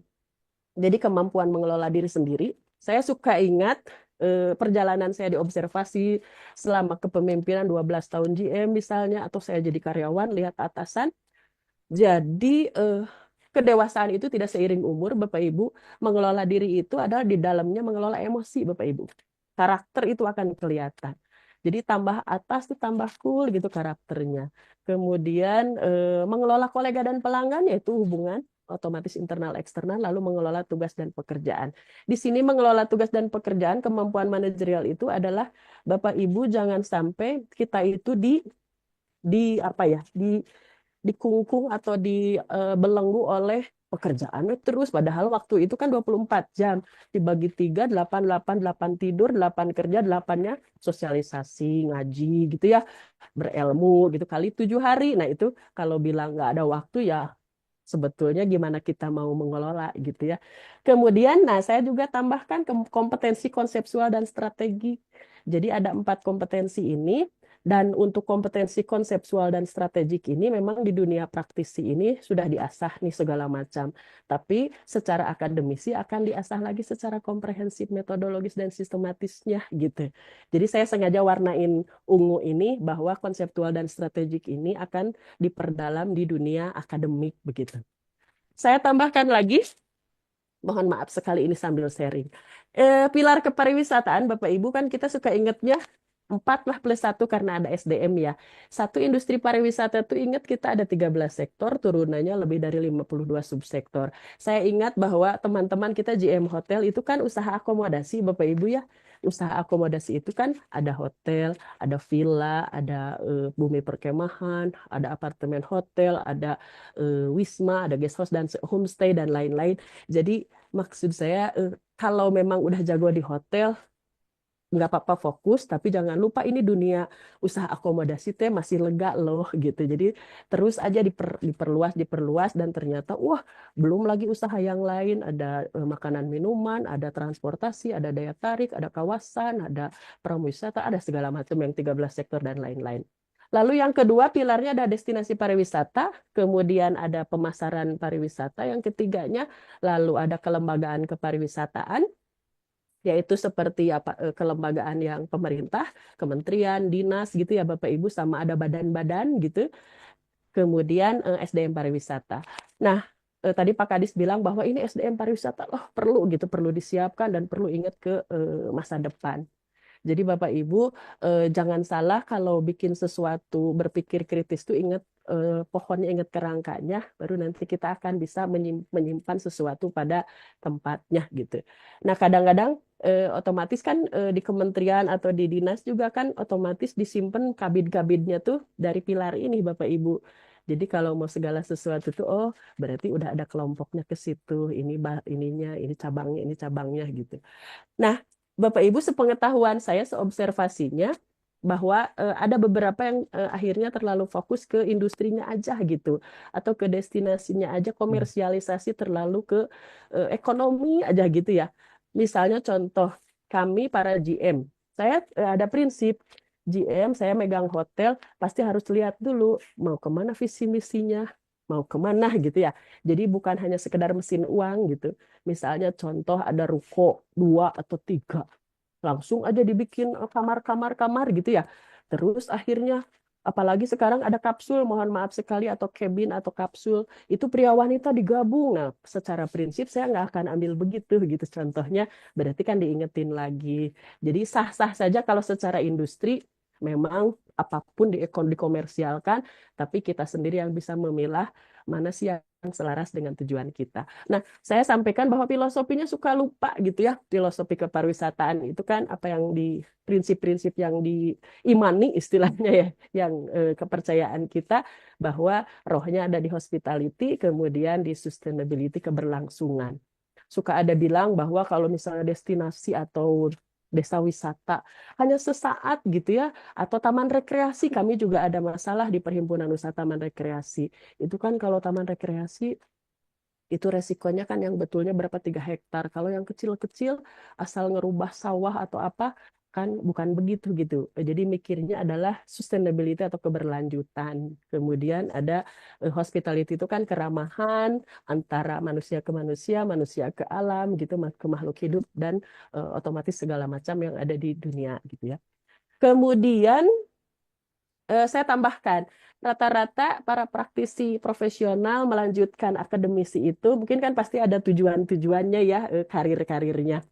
A: Jadi kemampuan mengelola diri sendiri. Saya suka ingat perjalanan saya di observasi selama kepemimpinan 12 tahun GM misalnya, atau saya jadi karyawan lihat atasan. Jadi kedewasaan itu tidak seiring umur, Bapak Ibu. Mengelola diri itu adalah di dalamnya mengelola emosi, Bapak Ibu. Karakter itu akan kelihatan. Jadi tambah atas tuh tambah cool gitu karakternya. Kemudian mengelola kolega dan pelanggan yaitu hubungan otomatis internal eksternal, lalu mengelola tugas dan pekerjaan. Di sini mengelola tugas dan pekerjaan, kemampuan manajerial itu adalah Bapak Ibu jangan sampai kita itu dikungkung atau dibelenggu oleh pekerjaan terus, padahal waktu itu kan 24 jam dibagi 3, 8, 8, 8 tidur, 8 kerja, 8-nya sosialisasi, ngaji gitu ya, berilmu gitu kali 7 hari. Nah itu kalau bilang nggak ada waktu ya sebetulnya gimana kita mau mengelola gitu ya. Kemudian, nah saya juga tambahkan kompetensi konseptual dan strategi. Jadi ada 4 kompetensi ini. Dan untuk kompetensi konseptual dan strategik ini memang di dunia praktisi ini sudah diasah nih segala macam. Tapi secara akademisi akan diasah lagi secara komprehensif, metodologis dan sistematisnya gitu. Jadi saya sengaja warnain ungu ini bahwa konseptual dan strategik ini akan diperdalam di dunia akademik begitu. Saya tambahkan lagi, mohon maaf sekali ini sambil sharing. Pilar kepariwisataan Bapak Ibu kan kita suka ingatnya 4 lah plus 1 karena ada SDM ya. Satu industri pariwisata tuh ingat kita ada 13 sektor, turunannya lebih dari 52 subsektor. Saya ingat bahwa teman-teman kita GM Hotel itu kan usaha akomodasi Bapak Ibu ya. Usaha akomodasi itu kan ada hotel, ada villa, ada bumi perkemahan, ada apartemen hotel, ada wisma, ada guest house dan homestay dan lain-lain. Jadi maksud saya kalau memang udah jago di hotel nggak apa-apa fokus, tapi jangan lupa ini dunia usaha akomodasi teh masih lega loh gitu. Jadi terus aja diperluas, diperluas dan ternyata wah belum lagi usaha yang lain, ada makanan minuman, ada transportasi, ada daya tarik, ada kawasan, ada pramuwisata, ada segala macam yang 13 sektor dan lain-lain. Lalu yang kedua pilarnya ada destinasi pariwisata, kemudian ada pemasaran pariwisata, yang ketiganya lalu ada kelembagaan kepariwisataan, yaitu seperti apa kelembagaan yang pemerintah, kementerian, dinas gitu ya Bapak Ibu, sama ada badan-badan gitu. Kemudian SDM pariwisata. Nah, tadi Pak Kadis bilang bahwa ini SDM pariwisata loh perlu gitu, perlu disiapkan dan perlu ingat ke masa depan. Jadi Bapak Ibu jangan salah kalau bikin sesuatu berpikir kritis tuh ingat pohonnya, ingat kerangkanya, baru nanti kita akan bisa menyimpan sesuatu pada tempatnya gitu. Nah kadang-kadang otomatis kan di kementerian atau di dinas juga kan otomatis disimpan kabid-kabidnya tuh dari pilar ini Bapak Ibu. Jadi kalau mau segala sesuatu tuh oh berarti udah ada kelompoknya ke situ, ini ininya, ini cabangnya gitu. Nah, Bapak Ibu sepengetahuan saya, seobservasinya bahwa ada beberapa yang akhirnya terlalu fokus ke industrinya aja gitu, atau ke destinasinya aja, komersialisasi terlalu ke ekonomi aja gitu ya. Misalnya contoh kami para GM, saya ada prinsip GM, saya megang hotel pasti harus lihat dulu mau kemana visi misinya, mau kemana gitu ya. Jadi bukan hanya sekedar mesin uang gitu. Misalnya contoh ada ruko 2 atau 3, langsung aja dibikin kamar-kamar gitu ya. Terus akhirnya apalagi sekarang ada kapsul, mohon maaf sekali, atau cabin atau kapsul, itu pria wanita digabung. Nah, secara prinsip saya nggak akan ambil begitu gitu contohnya, berarti kan diingetin lagi. Jadi sah-sah saja kalau secara industri memang apapun dikomersialkan, tapi kita sendiri yang bisa memilah mana sih yang selaras dengan tujuan kita. Nah, saya sampaikan bahwa filosofinya suka lupa gitu ya. Filosofi kepariwisataan itu kan apa yang di prinsip-prinsip yang diimani istilahnya ya, yang kepercayaan kita bahwa rohnya ada di hospitality, kemudian di sustainability, keberlangsungan. Suka ada bilang bahwa kalau misalnya destinasi atau desa wisata hanya sesaat gitu ya, atau taman rekreasi, kami juga ada masalah di Perhimpunan Usaha Taman Rekreasi. Itu kan kalau taman rekreasi itu resikonya kan yang betulnya berapa 3 hektar. Kalau yang kecil-kecil asal ngerubah sawah atau apa kan bukan begitu gitu. Jadi mikirnya adalah sustainability atau keberlanjutan. Kemudian ada hospitality itu kan keramahan antara manusia ke manusia, manusia ke alam gitu, ke makhluk hidup dan otomatis segala macam yang ada di dunia gitu ya. Kemudian saya tambahkan, rata-rata para praktisi profesional melanjutkan akademisi itu mungkin kan pasti ada tujuan-tujuannya ya, karir-karirnya.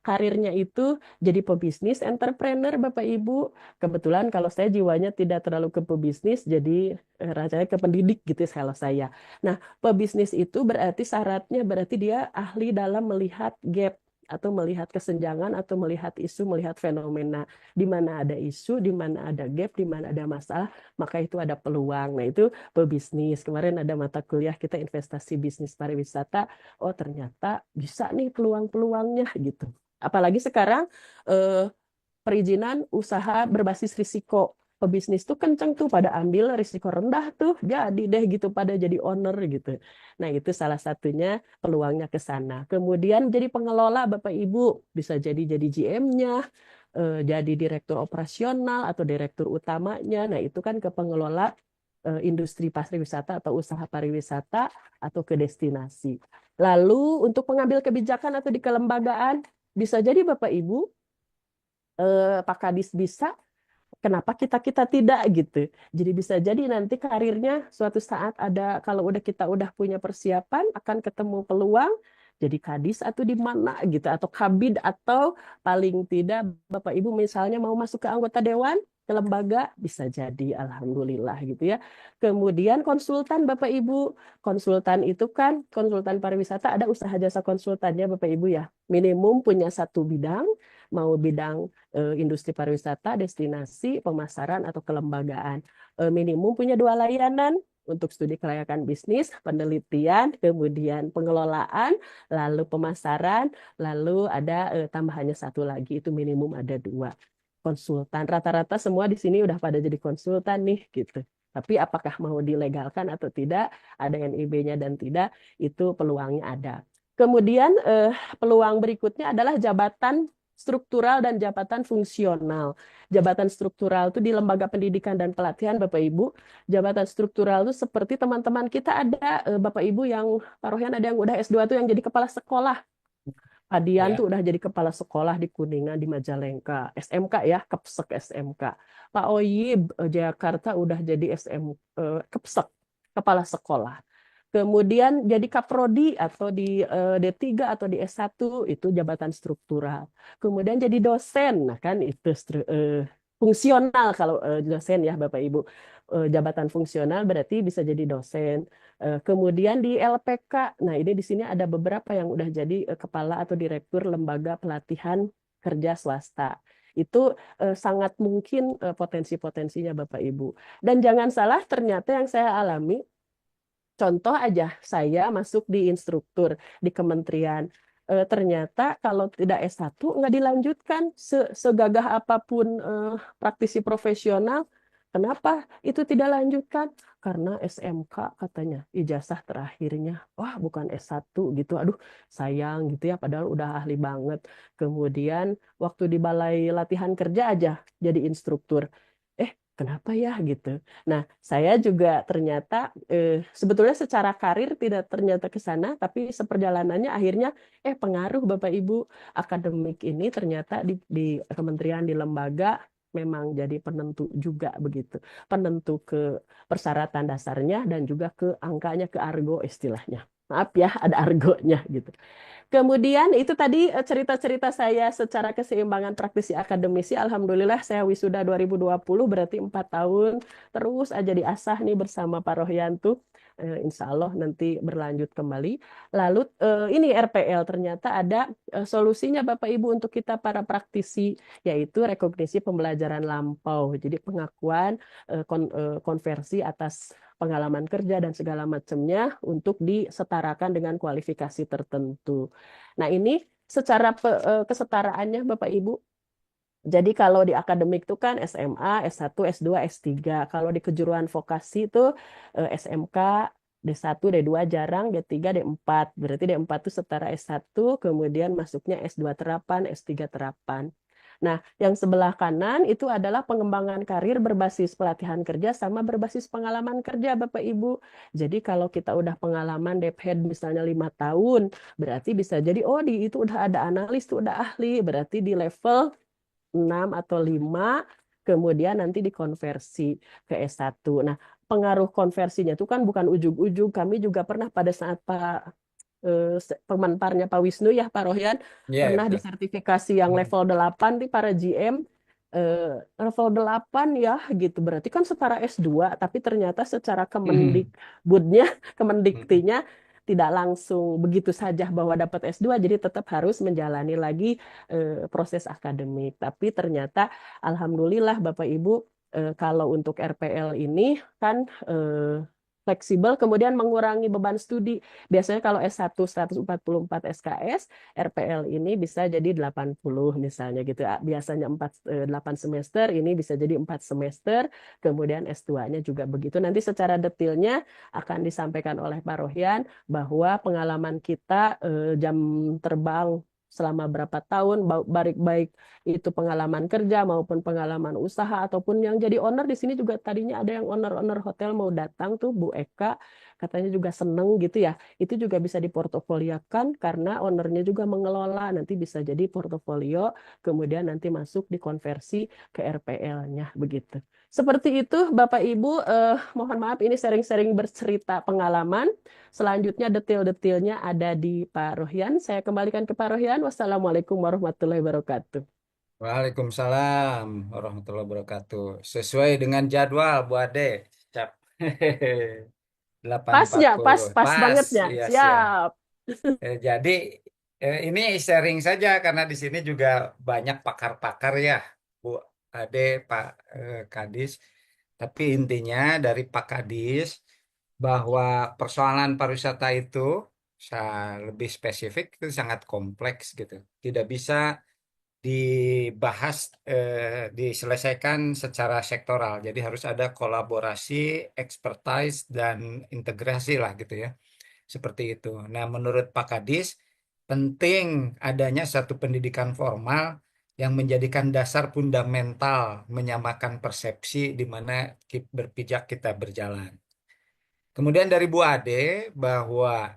A: Karirnya itu jadi pebisnis, entrepreneur Bapak Ibu. Kebetulan kalau saya jiwanya tidak terlalu ke pebisnis, jadi rasanya ke pendidik gitu kalau saya. Nah, pebisnis itu berarti syaratnya berarti dia ahli dalam melihat gap atau melihat kesenjangan atau melihat isu, melihat fenomena di mana ada isu, di mana ada gap, di mana ada masalah, maka itu ada peluang. Nah, itu pebisnis. Kemarin ada mata kuliah kita investasi bisnis pariwisata. Oh, ternyata bisa nih peluang-peluangnya gitu. Apalagi sekarang perizinan usaha berbasis risiko. Pebisnis tuh kenceng tuh pada ambil risiko rendah tuh, jadi deh gitu pada jadi owner gitu. Nah itu salah satunya peluangnya ke sana. Kemudian jadi pengelola Bapak Ibu, bisa jadi GM-nya, jadi direktur operasional atau direktur utamanya. Nah itu kan ke pengelola industri pariwisata atau usaha pariwisata atau ke destinasi. Lalu untuk pengambil kebijakan atau di kelembagaan, bisa jadi Bapak Ibu, Pak Kadis bisa, kenapa kita tidak gitu. Jadi bisa jadi nanti karirnya suatu saat ada, kalau kita udah punya persiapan, akan ketemu peluang, jadi kadis atau di mana gitu, atau kabid, atau paling tidak Bapak Ibu misalnya mau masuk ke anggota dewan, ke lembaga, bisa jadi, alhamdulillah gitu ya. Kemudian konsultan Bapak Ibu, konsultan itu kan, konsultan pariwisata ada usaha jasa konsultannya Bapak Ibu ya. Minimum punya satu bidang, mau bidang industri pariwisata, destinasi, pemasaran, atau kelembagaan. Minimum punya 2 layanan, untuk studi kelayakan bisnis, penelitian, kemudian pengelolaan, lalu pemasaran, lalu ada tambahannya satu lagi, itu minimum ada 2. Konsultan, rata-rata semua di sini udah pada jadi konsultan nih gitu. Tapi apakah mau dilegalkan atau tidak, ada NIB-nya dan tidak, itu peluangnya ada. Kemudian peluang berikutnya adalah jabatan struktural dan jabatan fungsional. Jabatan struktural itu di lembaga pendidikan dan pelatihan Bapak Ibu. Jabatan struktural itu seperti teman-teman kita ada Bapak Ibu yang taruhan ada yang udah S2 tuh yang jadi kepala sekolah. Pak Dian
B: Ya.
A: tuh udah jadi kepala sekolah di Kuningan, di Majalengka, SMK ya, Kepsek SMK. Pak Oyib Jakarta udah jadi Kepsek, kepala sekolah. Kemudian jadi kaprodi atau di D3 atau di S1 itu jabatan struktural. Kemudian jadi dosen, nah kan itu fungsional kalau dosen ya Bapak Ibu. Jabatan fungsional berarti bisa jadi dosen. Kemudian di LPK, nah ini di sini ada beberapa yang udah jadi kepala atau direktur lembaga pelatihan kerja swasta. Itu sangat mungkin potensi-potensinya Bapak Ibu. Dan jangan salah, ternyata yang saya alami, contoh aja, saya masuk di instruktur di kementerian. Ternyata kalau tidak S1 nggak dilanjutkan segagah apapun praktisi profesional. Kenapa itu tidak lanjutkan? Karena SMK katanya ijazah terakhirnya. Wah, bukan S1 gitu. Aduh, sayang gitu ya, padahal udah ahli banget. Kemudian waktu di balai latihan kerja aja jadi instruktur. Kenapa ya gitu. Nah, saya juga ternyata sebetulnya secara karir tidak ternyata ke sana, tapi seperjalanannya akhirnya pengaruh Bapak Ibu, akademik ini ternyata di kementerian, di lembaga memang jadi penentu juga begitu. Penentu ke persyaratan dasarnya dan juga ke angkanya, ke argo istilahnya. Maaf ya, ada argonya gitu. Kemudian itu tadi cerita-cerita saya secara keseimbangan praktisi akademisi. Alhamdulillah saya wisuda 2020, berarti 4 tahun terus aja diasah nih bersama Pak Rohyanto. Insya Allah nanti berlanjut kembali. Lalu ini RPL ternyata ada solusinya Bapak Ibu untuk kita para praktisi, yaitu rekognisi pembelajaran lampau. Jadi pengakuan konversi atas pengalaman kerja dan segala macamnya untuk disetarakan dengan kualifikasi tertentu. Nah, ini secara kesetaraannya Bapak Ibu. Jadi kalau di akademik itu kan SMA, S1, S2, S3. Kalau di kejuruan vokasi itu SMK, D1, D2 jarang, D3, D4. Berarti D4 itu setara S1, kemudian masuknya S2 terapan, S3 terapan. Nah, yang sebelah kanan itu adalah pengembangan karir berbasis pelatihan kerja sama berbasis pengalaman kerja, Bapak Ibu. Jadi kalau kita udah pengalaman DepHead misalnya 5 tahun, berarti bisa jadi, oh di itu udah ada analis, tuh udah ahli, berarti di level 6 atau 5, kemudian nanti dikonversi ke S1. Nah, pengaruh konversinya itu kan bukan ujug-ujug. Kami juga pernah pada saat pemenparnya Pak Wisnu ya Pak Rohyan
B: Iya,
A: pernah
B: betul.
A: disertifikasi yang level 8 di para GM level 8 ya gitu berarti kan setara S2 tapi ternyata secara Kemendikbudnya Kemendiktinya tidak langsung begitu saja bahwa dapat S2 jadi tetap harus menjalani lagi proses akademik tapi ternyata alhamdulillah Bapak Ibu kalau untuk RPL ini kan fleksibel, kemudian mengurangi beban studi. Biasanya kalau S1 144 SKS, RPL ini bisa jadi 80 misalnya gitu. Biasanya 8 semester, ini bisa jadi 4 semester, kemudian S2-nya juga begitu. Nanti secara detailnya akan disampaikan oleh Pak Rohyan bahwa pengalaman kita jam terbang selama berapa tahun, baik itu pengalaman kerja maupun pengalaman usaha ataupun yang jadi owner di sini juga tadinya ada yang owner hotel mau datang tuh Bu Eka katanya juga seneng gitu ya. Itu juga bisa diportofoliokan karena ownernya juga mengelola. Nanti bisa jadi portofolio, kemudian nanti masuk dikonversi ke RPL-nya begitu. Seperti itu, Bapak Ibu, mohon maaf ini sharing-sharing bercerita pengalaman. Selanjutnya detail-detailnya ada di Pak Rohyan. Saya kembalikan ke Pak Rohyan. Wassalamualaikum warahmatullahi wabarakatuh.
B: Waalaikumsalam warahmatullahi wabarakatuh. Sesuai dengan jadwal, Bu Ade. Cap.
A: Pasnya,
B: 8.40.
A: pas
B: Pas,
A: bangetnya.
B: iya siap.
A: Siap.
B: Jadi ini sharing saja karena di sini juga banyak pakar-pakar ya, Bu Ade, Pak Kadis. Tapi intinya dari Pak Kadis bahwa persoalan pariwisata itu lebih spesifik itu sangat kompleks gitu. Tidak bisa dibahas, diselesaikan secara sektoral. Jadi harus ada kolaborasi, expertise, dan integrasi lah gitu ya. Seperti itu. Nah, menurut Pak Kadis, penting adanya satu pendidikan formal yang menjadikan dasar fundamental menyamakan persepsi di mana berpijak kita berjalan. Kemudian dari Bu Ade bahwa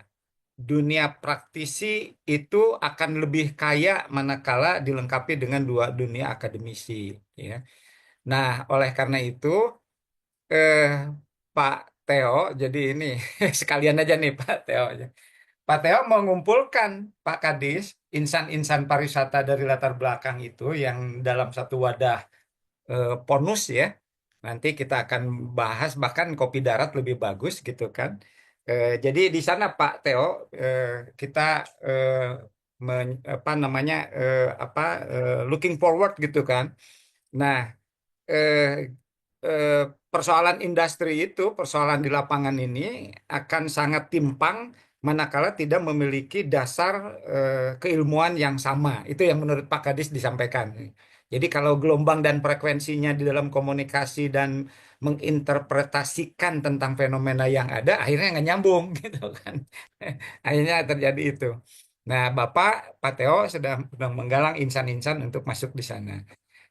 B: dunia praktisi itu akan lebih kaya manakala dilengkapi dengan dua dunia akademisi, ya. Nah, oleh karena itu, eh, Pak Theo, jadi ini sekalian aja nih Pak Theo. Pak Theo mengumpulkan Pak Kadis, insan-insan pariwisata dari latar belakang itu yang dalam satu wadah ponus ya. Nanti kita akan bahas bahkan kopi darat lebih bagus gitu kan. Jadi di sana Pak Theo, eh, kita eh, apa namanya looking forward gitu kan. Nah, eh, eh, persoalan industri itu, persoalan di lapangan ini akan sangat timpang manakala tidak memiliki dasar keilmuan yang sama. Itu yang menurut Pak Kadis disampaikan. Jadi kalau gelombang dan frekuensinya di dalam komunikasi dan menginterpretasikan tentang fenomena yang ada, akhirnya nggak nyambung gitu kan. Akhirnya terjadi itu. Nah, Pak Teo sedang menggalang insan-insan untuk masuk di sana.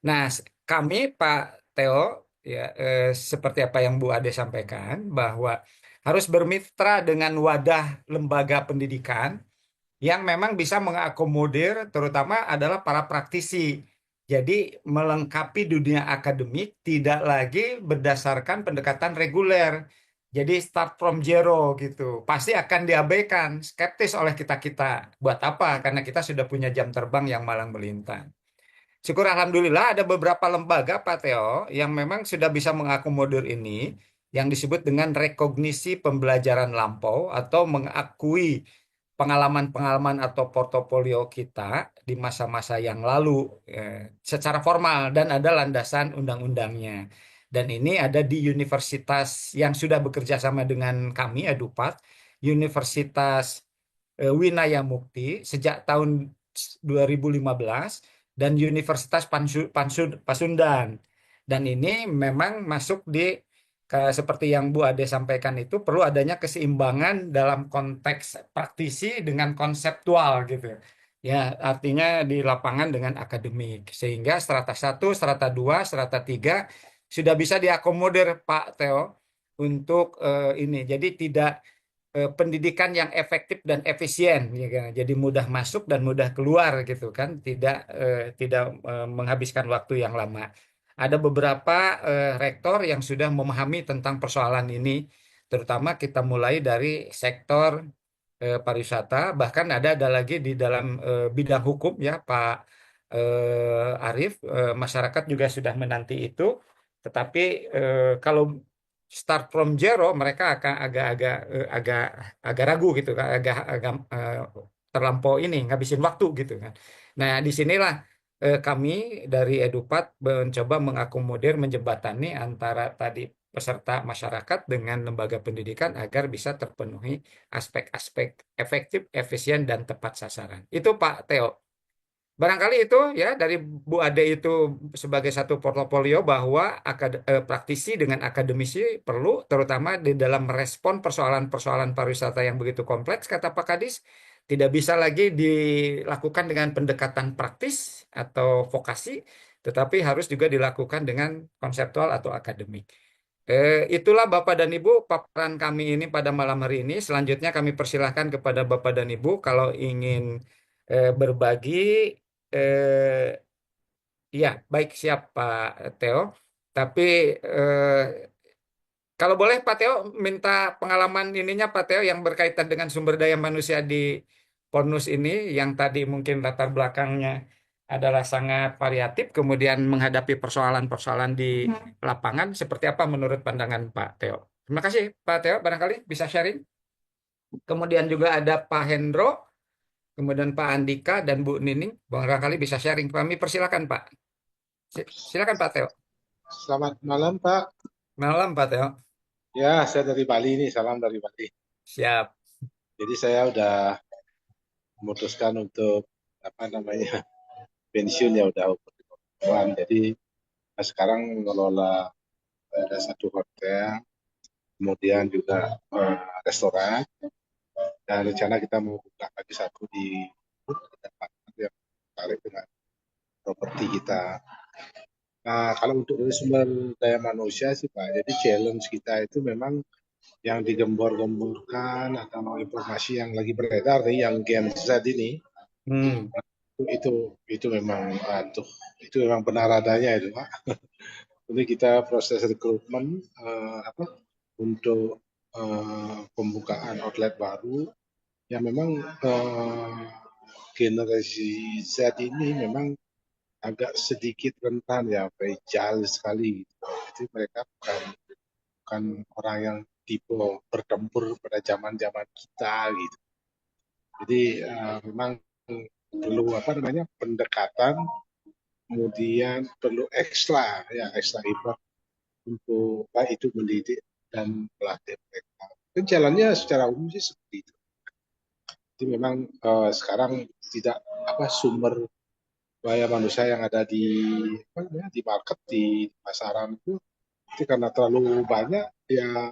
B: Nah, kami Pak Teo ya seperti apa yang Bu Ade sampaikan bahwa harus bermitra dengan wadah lembaga pendidikan yang memang bisa mengakomodir terutama adalah para praktisi. Jadi melengkapi dunia akademik tidak lagi berdasarkan pendekatan reguler. Jadi start from zero gitu. Pasti akan diabaikan, skeptis oleh kita-kita. Buat apa? Karena kita sudah punya jam terbang yang malang melintang. Syukur alhamdulillah ada beberapa lembaga Pak Teo yang memang sudah bisa mengakomodir ini yang disebut dengan rekognisi pembelajaran lampau atau mengakui pengalaman-pengalaman atau portofolio kita di masa-masa yang lalu secara formal dan ada landasan undang-undangnya. Dan ini ada di universitas yang sudah bekerja sama dengan kami, Edupat, Universitas Winaya Mukti sejak tahun 2015 dan Universitas Pasundan. Dan ini memang masuk di seperti yang Bu Ade sampaikan itu perlu adanya keseimbangan dalam konteks praktisi dengan konseptual gitu. Ya, artinya di lapangan dengan akademik. Sehingga strata 1, strata 2, strata 3 sudah bisa diakomodir Pak Theo untuk ini. Jadi tidak pendidikan yang efektif dan efisien, ya kan? Jadi mudah masuk dan mudah keluar gitu kan, tidak menghabiskan waktu yang lama. Ada beberapa rektor yang sudah memahami tentang persoalan ini, terutama kita mulai dari sektor pariwisata, bahkan ada lagi di dalam bidang hukum ya Pak Arief, masyarakat juga sudah menanti itu, tetapi kalau start from zero mereka akan agak ragu gitu kan, agak terlampau ini ngabisin waktu gitu kan. Nah, disinilah kami dari Edupat mencoba mengakomodir menjembatani antara tadi peserta masyarakat dengan lembaga pendidikan agar bisa terpenuhi aspek-aspek efektif, efisien dan tepat sasaran. Itu Pak Theo. Barangkali itu ya dari Bu Ade itu sebagai satu portofolio bahwa praktisi dengan akademisi perlu terutama di dalam merespon persoalan-persoalan pariwisata yang begitu kompleks kata Pak Kadis tidak bisa lagi dilakukan dengan pendekatan praktis atau vokasi tetapi harus juga dilakukan dengan konseptual atau akademik. Itulah Bapak dan Ibu paparan kami ini pada malam hari ini. Selanjutnya kami persilahkan kepada Bapak dan Ibu kalau ingin berbagi. eh, Iya, baik siap Pak Theo. Tapi eh, kalau boleh Pak Theo minta pengalaman ininya Pak Theo yang berkaitan dengan sumber daya manusia di Ponus ini yang tadi mungkin latar belakangnya adalah sangat variatif, kemudian menghadapi persoalan-persoalan di lapangan seperti apa menurut pandangan Pak Theo. Terima kasih Pak Theo, barangkali bisa sharing. Kemudian juga ada Pak Hendro, kemudian Pak Andika dan Bu Nining, barangkali bisa sharing. Kami persilakan Pak. Silakan Pak Theo.
D: Selamat malam, Pak.
B: Malam Pak Theo.
D: Ya, saya dari Bali nih, salam dari Bali.
B: Siap.
D: Jadi saya udah memutuskan untuk pensiun ya udah umur. Jadi sekarang mengelola ada satu hotel, kemudian juga restoran, dan rencana kita mau buka lagi satu di tempat yang tertarik dengan properti kita. Nah, kalau untuk dari sumber daya manusia sih Pak, jadi challenge kita itu memang yang digembor-gemborkan atau informasi yang lagi beredar nih, yang Gen Z ini,
B: Hmm.
D: itu memang itu memang benar adanya itu Pak. Jadi kita proses rekrutmen untuk pembukaan outlet baru, yang memang generasi Z ini memang agak sedikit rentan ya, fragile sekali. Jadi mereka bukan orang yang tipe bertempur pada zaman-zaman kita gitu. Jadi memang perlu pendekatan, kemudian perlu ekstra effort untuk baik itu mendidik dan melatih mereka. Dan jalannya secara umum sih seperti itu. Jadi memang sekarang tidak sumber daya manusia yang ada di market, di pasaran itu karena terlalu banyak ya,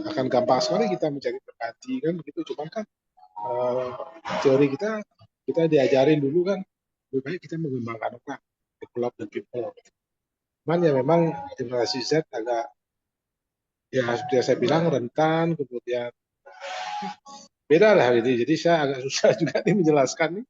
D: akan gampang sekali kita mencari pengganti kan begitu. Cuman kan teori kita diajarin dulu kan lebih baik kita mengembangkan orang, develop the people. Cuman ya memang generasi Z agak, ya seperti saya bilang, rentan, kemudian beda lah ini. Jadi saya agak susah juga nih menjelaskan nih.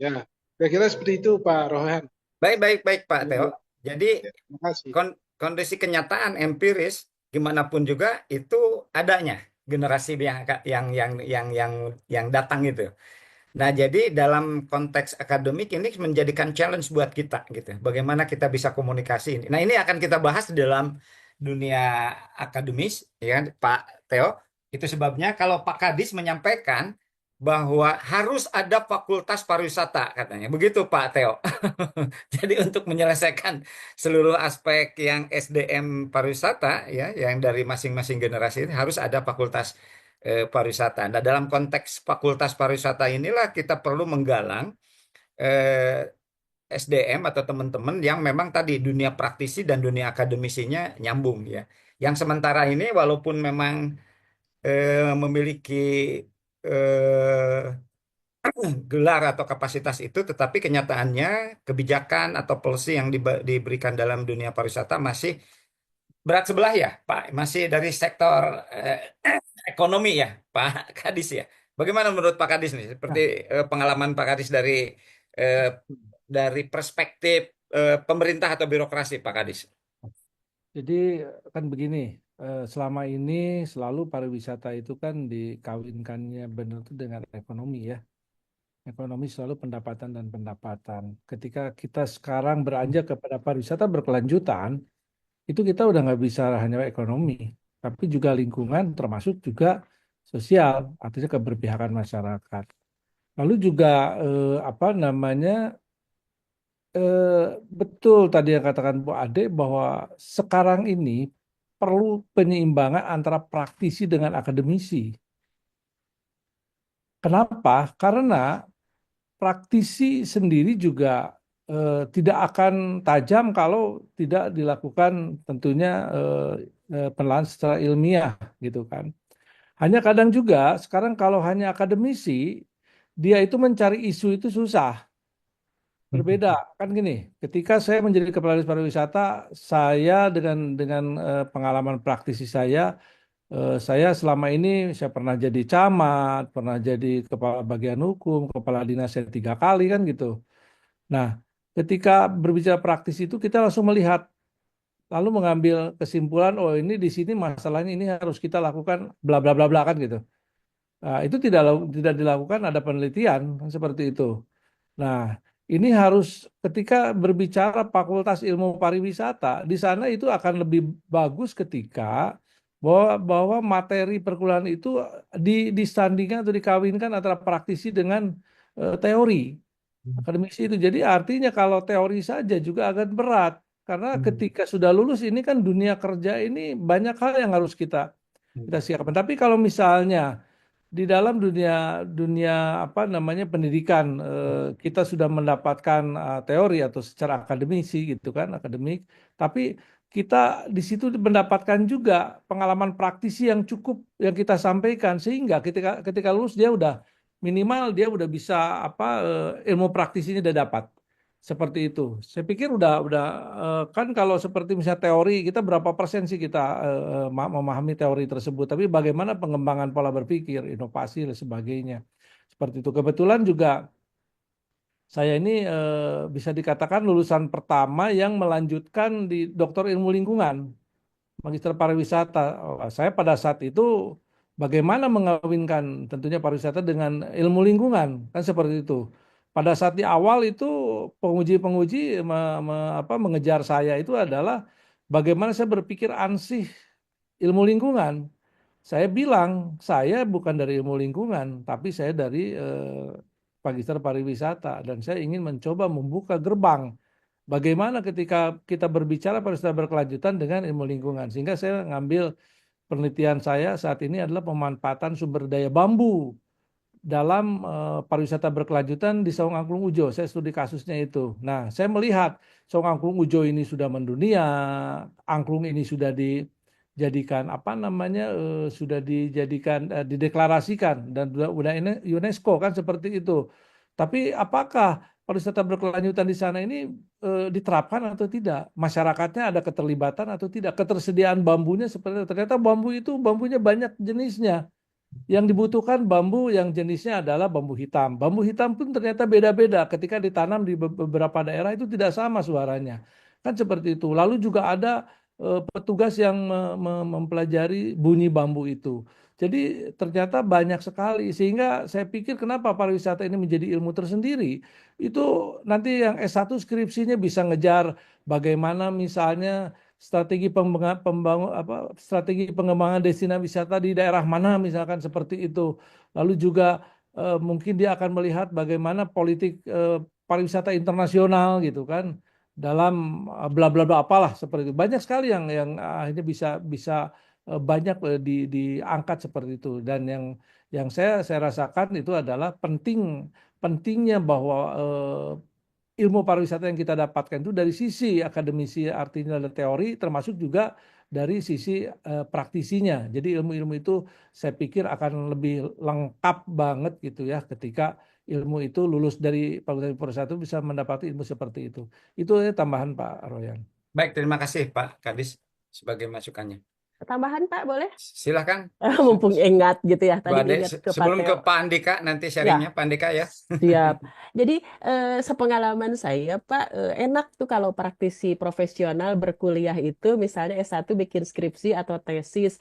D: Ya, kira-kira seperti itu Pak Rohan.
B: Baik Pak Theo. Jadi
D: Ya, terima kasih.
B: kondisi kenyataan empiris gimana pun juga itu adanya generasi yang datang itu. Nah, jadi dalam konteks akademik ini menjadikan challenge buat kita gitu. Bagaimana kita bisa komunikasi. Nah, ini akan kita bahas di dalam dunia akademis ya kan, Pak Theo. Itu sebabnya kalau Pak Kadis menyampaikan bahwa harus ada fakultas pariwisata katanya. Begitu Pak Theo. Jadi untuk menyelesaikan seluruh aspek yang SDM pariwisata ya yang dari masing-masing generasi ini harus ada fakultas pariwisata. Nah, dalam konteks fakultas pariwisata inilah kita perlu menggalang eh, SDM atau teman-teman yang memang tadi dunia praktisi dan dunia akademisinya nyambung ya. Yang sementara ini walaupun memang memiliki eh, gelar atau kapasitas itu, tetapi kenyataannya kebijakan atau policy yang diberikan dalam dunia pariwisata masih berat sebelah ya, Pak. Masih dari sektor ekonomi ya, Pak Kadis ya. Bagaimana menurut Pak Kadis nih? Seperti pengalaman Pak Kadis eh, dari perspektif pemerintah atau birokrasi, Pak Kadis.
C: Jadi kan begini, selama ini selalu pariwisata itu kan dikawinkannya benar itu dengan ekonomi ya. Ekonomi selalu pendapatan dan pendapatan. Ketika kita sekarang beranjak kepada pariwisata berkelanjutan, itu kita udah nggak bisa hanya ekonomi, tapi juga lingkungan, termasuk juga sosial, artinya keberpihakan masyarakat. Lalu juga betul tadi yang katakan Bu Ade bahwa sekarang ini perlu penyeimbangan antara praktisi dengan akademisi. Kenapa? Karena praktisi sendiri juga tidak akan tajam kalau tidak dilakukan tentunya penelitian secara ilmiah gitu kan. Hanya kadang juga sekarang kalau hanya akademisi, dia itu mencari isu itu susah. Berbeda kan gini, ketika saya menjadi kepala dinas pariwisata, saya dengan pengalaman praktisi saya selama ini saya pernah jadi camat, pernah jadi kepala bagian hukum, kepala dinas saya 3 kali kan gitu. Nah, ketika berbicara praktis itu kita langsung melihat, lalu mengambil kesimpulan, oh ini di sini masalahnya ini harus kita lakukan bla bla bla bla kan gitu. Nah, itu tidak dilakukan, ada penelitian kan seperti itu. Nah, ini harus ketika berbicara Fakultas Ilmu Pariwisata, di sana itu akan lebih bagus ketika bahwa materi perkuliahan itu disandingkan atau dikawinkan antara praktisi dengan teori akademisi itu. Jadi artinya kalau teori saja juga agak berat karena ketika sudah lulus ini kan dunia kerja ini banyak hal yang harus kita siapkan. Tapi kalau misalnya di dalam dunia dunia apa namanya pendidikan kita sudah mendapatkan teori atau secara akademisi gitu kan akademik, tapi kita di situ mendapatkan juga pengalaman praktisi yang cukup yang kita sampaikan sehingga ketika ketika lulus dia udah minimal dia udah bisa apa ilmu praktisinya udah dapat seperti itu. Saya pikir udah kan kalau seperti misalnya teori kita berapa persen sih kita memahami teori tersebut, tapi bagaimana pengembangan pola berpikir, inovasi dan sebagainya. Seperti itu. Kebetulan juga saya ini bisa dikatakan lulusan pertama yang melanjutkan di Doktor Ilmu Lingkungan. Magister pariwisata. Saya pada saat itu bagaimana mengawinkan tentunya pariwisata dengan ilmu lingkungan kan seperti itu. Pada saat di awal itu penguji-penguji mengejar saya itu adalah bagaimana saya berpikir ansih ilmu lingkungan. Saya bilang saya bukan dari ilmu lingkungan, tapi saya dari Magister pariwisata dan saya ingin mencoba membuka gerbang. Bagaimana ketika kita berbicara pariwisata berkelanjutan dengan ilmu lingkungan, sehingga saya ngambil penelitian saya saat ini adalah pemanfaatan sumber daya bambu dalam pariwisata berkelanjutan di Saung Angklung Ujo. Saya studi kasusnya itu. Nah, saya melihat Saung Angklung Ujo ini sudah mendunia, angklung ini sudah dijadikan apa namanya, sudah dijadikan, dideklarasikan dan udah UNESCO kan seperti itu. Tapi apakah pariwisata berkelanjutan di sana ini diterapkan atau tidak? Masyarakatnya ada keterlibatan atau tidak? Ketersediaan bambunya seperti itu. Ternyata bambu itu bambunya banyak jenisnya. Yang dibutuhkan bambu yang jenisnya adalah bambu hitam. Bambu hitam pun ternyata beda-beda. Ketika ditanam di beberapa daerah itu tidak sama suaranya. Kan seperti itu. Lalu juga ada petugas yang mempelajari bunyi bambu itu. Jadi ternyata banyak sekali sehingga saya pikir kenapa pariwisata ini menjadi ilmu tersendiri. Itu nanti yang S1 skripsinya bisa ngejar bagaimana misalnya strategi pengembangan destinasi wisata di daerah mana misalkan seperti itu. Lalu juga mungkin dia akan melihat bagaimana politik pariwisata internasional gitu kan dalam bla bla bla apalah seperti itu. Banyak sekali yang akhirnya bisa banyak diangkat seperti itu dan yang saya rasakan itu adalah pentingnya bahwa ilmu pariwisata yang kita dapatkan itu dari sisi akademisi artinya ada teori termasuk juga dari sisi praktisinya. Jadi ilmu-ilmu itu saya pikir akan lebih lengkap banget gitu ya ketika ilmu itu lulus dari Fakultas Pariwisata itu bisa mendapati ilmu seperti itu. Itu ya tambahan Pak Royan.
B: Baik, terima kasih Pak Kadis sebagai masukannya.
A: Tambahan Pak boleh?
B: Silahkan.
A: Mumpung ingat gitu ya,
B: Bu
A: tadi
B: Ade,
A: ingat ke Pak
B: sebelum ke
A: Teo.
B: Pak Andika nanti
A: Ya,
B: sharingnya Pak Andika ya.
A: siap. Jadi sepengalaman saya Pak, enak tuh kalau praktisi profesional berkuliah itu misalnya S1 bikin skripsi atau tesis.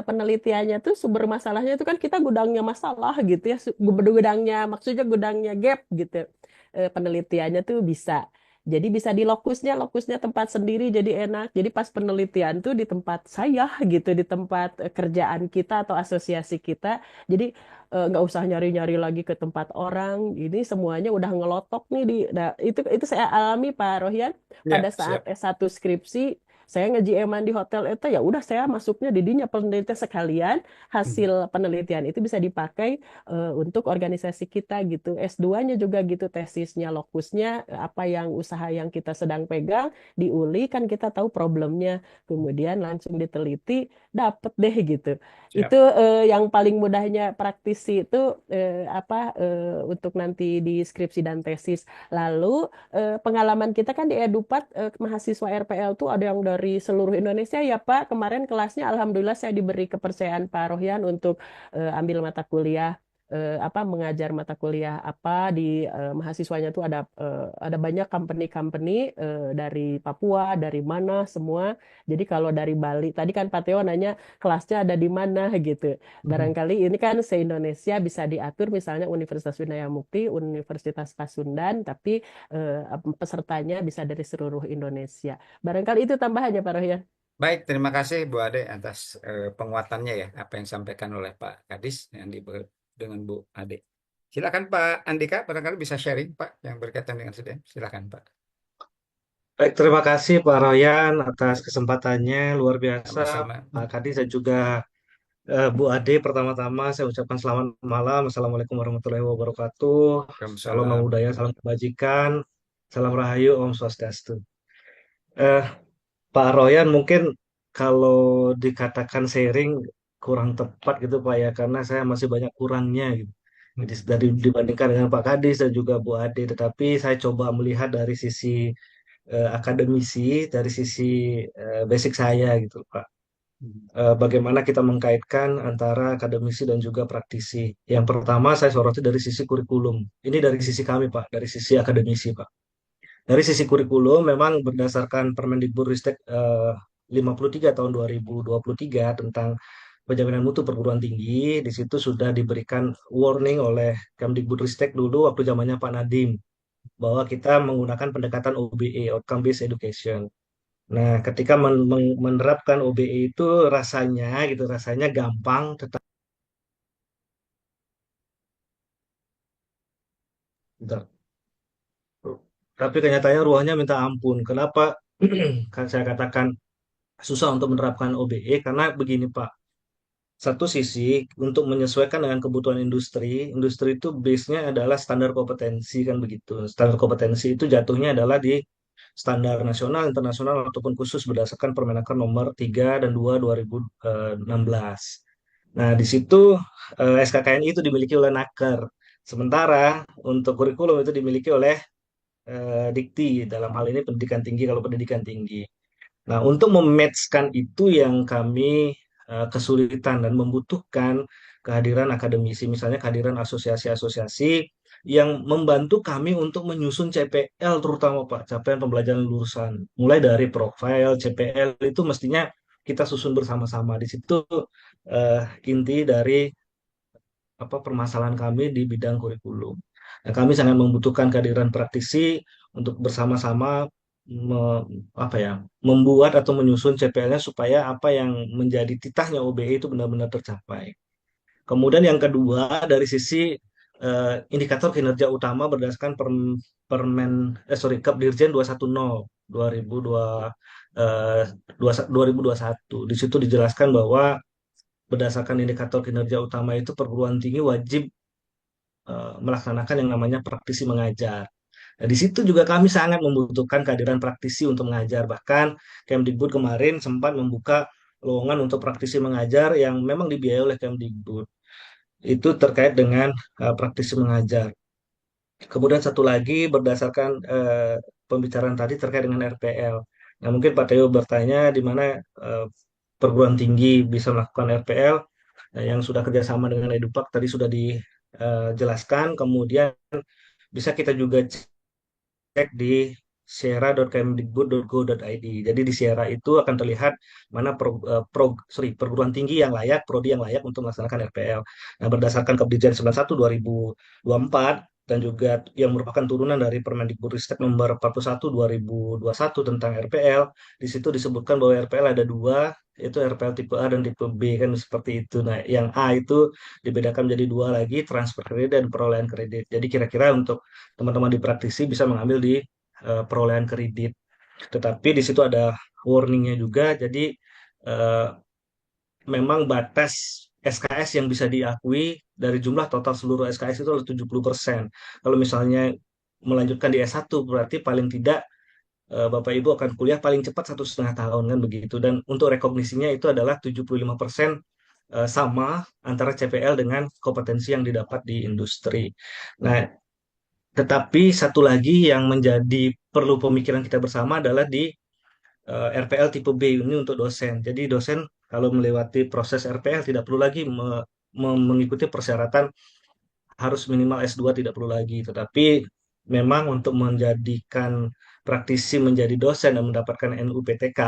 A: Penelitiannya tuh sumber masalahnya itu kan kita gudangnya masalah gitu ya, gudangnya maksudnya gudangnya gap gitu. Penelitiannya tuh bisa. Jadi bisa di lokusnya tempat sendiri jadi enak. Jadi pas penelitian tuh di tempat saya gitu, di tempat kerjaan kita atau asosiasi kita. Jadi nggak usah nyari-nyari lagi ke tempat orang. Ini semuanya udah ngelotok nih di. Nah, itu saya alami Pak Rohyan
B: Ya,
A: pada saat
B: siap.
A: S1 skripsi. saya nge-GM-an di hotel itu ya udah saya masuknya di dinya penelitian sekalian hasil penelitian itu bisa dipakai untuk organisasi kita gitu. S2-nya juga gitu, tesisnya, lokusnya, apa yang usaha yang kita sedang pegang, diuli kan kita tahu problemnya, kemudian langsung diteliti, dapet deh gitu.
B: Siap.
A: Itu yang paling mudahnya praktisi itu untuk nanti di skripsi dan tesis. Lalu pengalaman kita kan di Edupat mahasiswa RPL tuh ada yang dari seluruh Indonesia ya Pak. Kemarin kelasnya alhamdulillah saya diberi kepercayaan Pak Rohyan untuk ambil mata kuliah mengajar mata kuliah apa di mahasiswanya tuh ada banyak company-company dari Papua, dari mana semua. Jadi kalau dari Bali, tadi kan Pak Teo nanya kelasnya ada di mana gitu. Barangkali ini kan se-Indonesia bisa diatur misalnya Universitas Winaya Mukti, Universitas Pasundan, tapi pesertanya bisa dari seluruh Indonesia. Barangkali itu tambahannya Pak Rohyan.
B: Baik, terima kasih Bu Ade atas penguatannya ya, apa yang disampaikan oleh Pak Kadis yang dengan Bu Ade. Silakan Pak Andika, barangkali bisa sharing Pak yang berkaitan dengan SDM. Silakan Pak.
F: Baik, terima kasih Pak Royan atas kesempatannya luar biasa.
B: Sama-sama.
F: Pak Kadis dan juga Bu Ade, pertama-tama saya ucapkan selamat malam. Assalamualaikum warahmatullahi wabarakatuh. Salam Namo
B: Waalaikumsalam.
F: Buddhaya, salam kebajikan, salam Rahayu, Om Swastiastu. Eh, Pak Royan mungkin kalau dikatakan sharing kurang tepat gitu Pak ya, karena saya masih banyak kurangnya gitu. Jadi dari dibandingkan dengan Pak Kadis dan juga Bu Ade, tetapi saya coba melihat dari sisi akademisi, dari sisi basic saya gitu Pak. Bagaimana kita mengkaitkan antara akademisi dan juga praktisi. Yang pertama saya soroti dari sisi kurikulum. Ini dari sisi kami Pak, dari sisi akademisi Pak. Dari sisi kurikulum memang berdasarkan Permendikbudristek 53 tahun 2023 tentang penjaminan mutu perguruan tinggi, di situ sudah diberikan warning oleh Kemdikbudristek dulu waktu zamannya Pak Nadiem bahwa kita menggunakan pendekatan OBE, Outcome Based Education. Nah, ketika menerapkan OBE itu rasanya gampang, tetapi kenyataannya ruangnya minta ampun. Kenapa? Kan saya katakan susah untuk menerapkan OBE karena begini Pak. Satu sisi untuk menyesuaikan dengan kebutuhan industri, industri itu base-nya adalah standar kompetensi kan begitu. Standar kompetensi itu jatuhnya adalah di standar nasional, internasional ataupun khusus berdasarkan Permenaker nomor 3 dan 2 2016. Nah, di situ SKKNI itu dimiliki oleh Naker. Sementara untuk kurikulum itu dimiliki oleh Dikti, dalam hal ini pendidikan tinggi kalau pendidikan tinggi. Nah, untuk mematchkan itu yang kami kesulitan dan membutuhkan kehadiran akademisi, misalnya kehadiran asosiasi-asosiasi yang membantu kami untuk menyusun CPL terutama Pak, capaian pembelajaran lulusan. Mulai dari profil CPL itu mestinya kita susun bersama-sama. Di situ eh, inti dari permasalahan kami di bidang kurikulum. Nah, kami sangat membutuhkan kehadiran praktisi untuk bersama-sama me- membuat atau menyusun CPL-nya supaya apa yang menjadi titahnya OBE itu benar-benar tercapai. Kemudian yang kedua dari sisi indikator kinerja utama berdasarkan Kepdirjen 210 2002 eh, 2021. Di situ dijelaskan bahwa berdasarkan indikator kinerja utama itu perguruan tinggi wajib melaksanakan yang namanya praktisi mengajar. Nah, di situ juga kami sangat membutuhkan kehadiran praktisi untuk mengajar. Bahkan Kemdikbud kemarin sempat membuka lowongan untuk praktisi mengajar yang memang dibiayai oleh Kemdikbud. Itu terkait dengan praktisi mengajar. Kemudian satu lagi berdasarkan pembicaraan tadi terkait dengan RPL. Nah, mungkin Pak Teo bertanya di mana eh, perguruan tinggi bisa melakukan RPL yang sudah kerjasama dengan Edupak tadi sudah dijelaskan. Kemudian bisa kita juga cek di sierra.kemdikbud.go.id. Jadi di Sierra itu akan terlihat mana perguruan tinggi yang layak, prodi yang layak untuk melaksanakan RPL. Nah, berdasarkan Kepdirjen 91 2024 dan juga yang merupakan turunan dari Permendikbudristek nomor 41 2021 tentang RPL, di situ disebutkan bahwa RPL ada dua, yaitu RPL tipe A dan tipe B kan seperti itu. Nah, yang A itu dibedakan menjadi dua lagi, transfer kredit dan perolehan kredit. Jadi kira-kira untuk teman-teman di praktisi bisa mengambil di perolehan kredit. Tetapi di situ ada warningnya juga, jadi eh, memang batas SKS yang bisa diakui dari jumlah total seluruh SKS itu adalah 70%. Kalau misalnya melanjutkan di S1 berarti paling tidak Bapak Ibu akan kuliah paling cepat 1,5 tahun kan begitu. Dan untuk rekognisinya itu adalah 75% sama antara CPL dengan kompetensi yang didapat di industri. Nah, tetapi satu lagi yang menjadi perlu pemikiran kita bersama adalah di RPL tipe B ini untuk dosen. Jadi dosen kalau melewati proses RPL tidak perlu lagi mengikuti persyaratan harus minimal S2, tidak perlu lagi. Tetapi memang untuk menjadikan praktisi menjadi dosen dan mendapatkan NUPTK,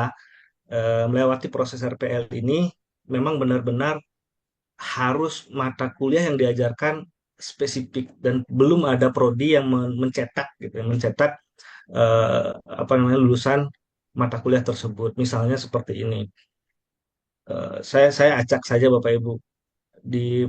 F: melewati proses RPL ini memang benar-benar harus mata kuliah yang diajarkan spesifik dan belum ada prodi yang mencetak gitu ya, mencetak apa namanya lulusan mata kuliah tersebut. Misalnya seperti ini. Saya acak saja Bapak Ibu di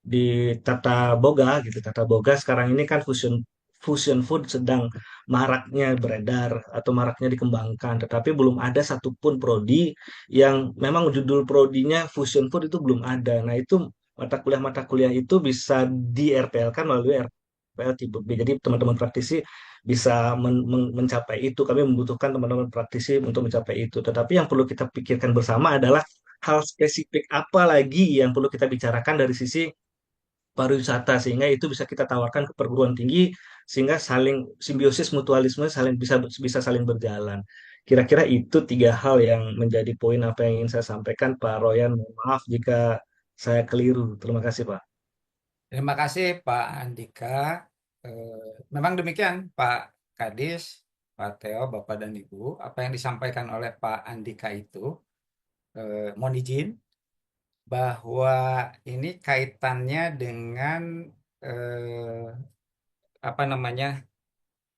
F: di Tata Boga gitu. Tata Boga sekarang ini kan fusion fusion food sedang maraknya beredar atau maraknya dikembangkan, tetapi belum ada satupun prodi yang memang judul prodinya fusion food itu belum ada. Nah, itu mata kuliah itu bisa di RPL kan melalui RPL tipe B. Jadi teman-teman praktisi bisa mencapai itu. Kami membutuhkan teman-teman praktisi untuk mencapai itu. Tetapi yang perlu kita pikirkan bersama adalah hal spesifik apa lagi yang perlu kita bicarakan dari sisi pariwisata sehingga itu bisa kita tawarkan ke perguruan tinggi sehingga saling simbiosis mutualisme saling bisa bisa saling berjalan. Kira-kira itu tiga hal yang menjadi poin apa yang ingin saya sampaikan, Pak Royan. Mohon maaf jika saya keliru. Terima kasih, Pak.
B: Terima kasih Pak Andika. Memang demikian Pak Kadis, Pak Teo, Bapak dan Ibu. Apa yang disampaikan oleh Pak Andika itu, mohon izin bahwa ini kaitannya dengan eh, apa namanya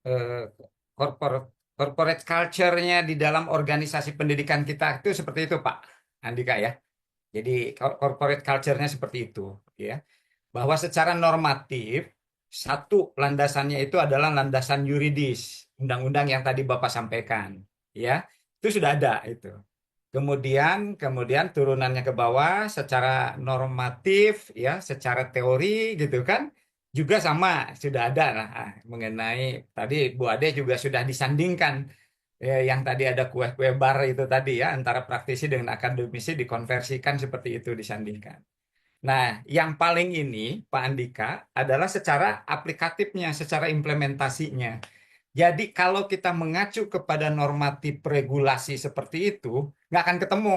B: eh, corporate corporate culture-nya di dalam organisasi pendidikan kita itu seperti itu Pak Andika ya. Jadi corporate culture-nya seperti itu ya. Bahwa secara normatif satu landasannya itu adalah landasan yuridis, undang-undang yang tadi Bapak sampaikan, ya. Itu sudah ada itu. Kemudian turunannya ke bawah secara normatif ya, secara teori gitu kan. Juga sama sudah ada lah mengenai tadi Bu Ade juga sudah disandingkan yang tadi ada kue-kue bar itu tadi ya antara praktisi dengan akademisi dikonversikan seperti itu disandingkan. Nah, yang paling ini, Pak Andika, adalah secara aplikatifnya, secara implementasinya. Jadi, kalau kita mengacu kepada normatif regulasi seperti itu, nggak akan ketemu.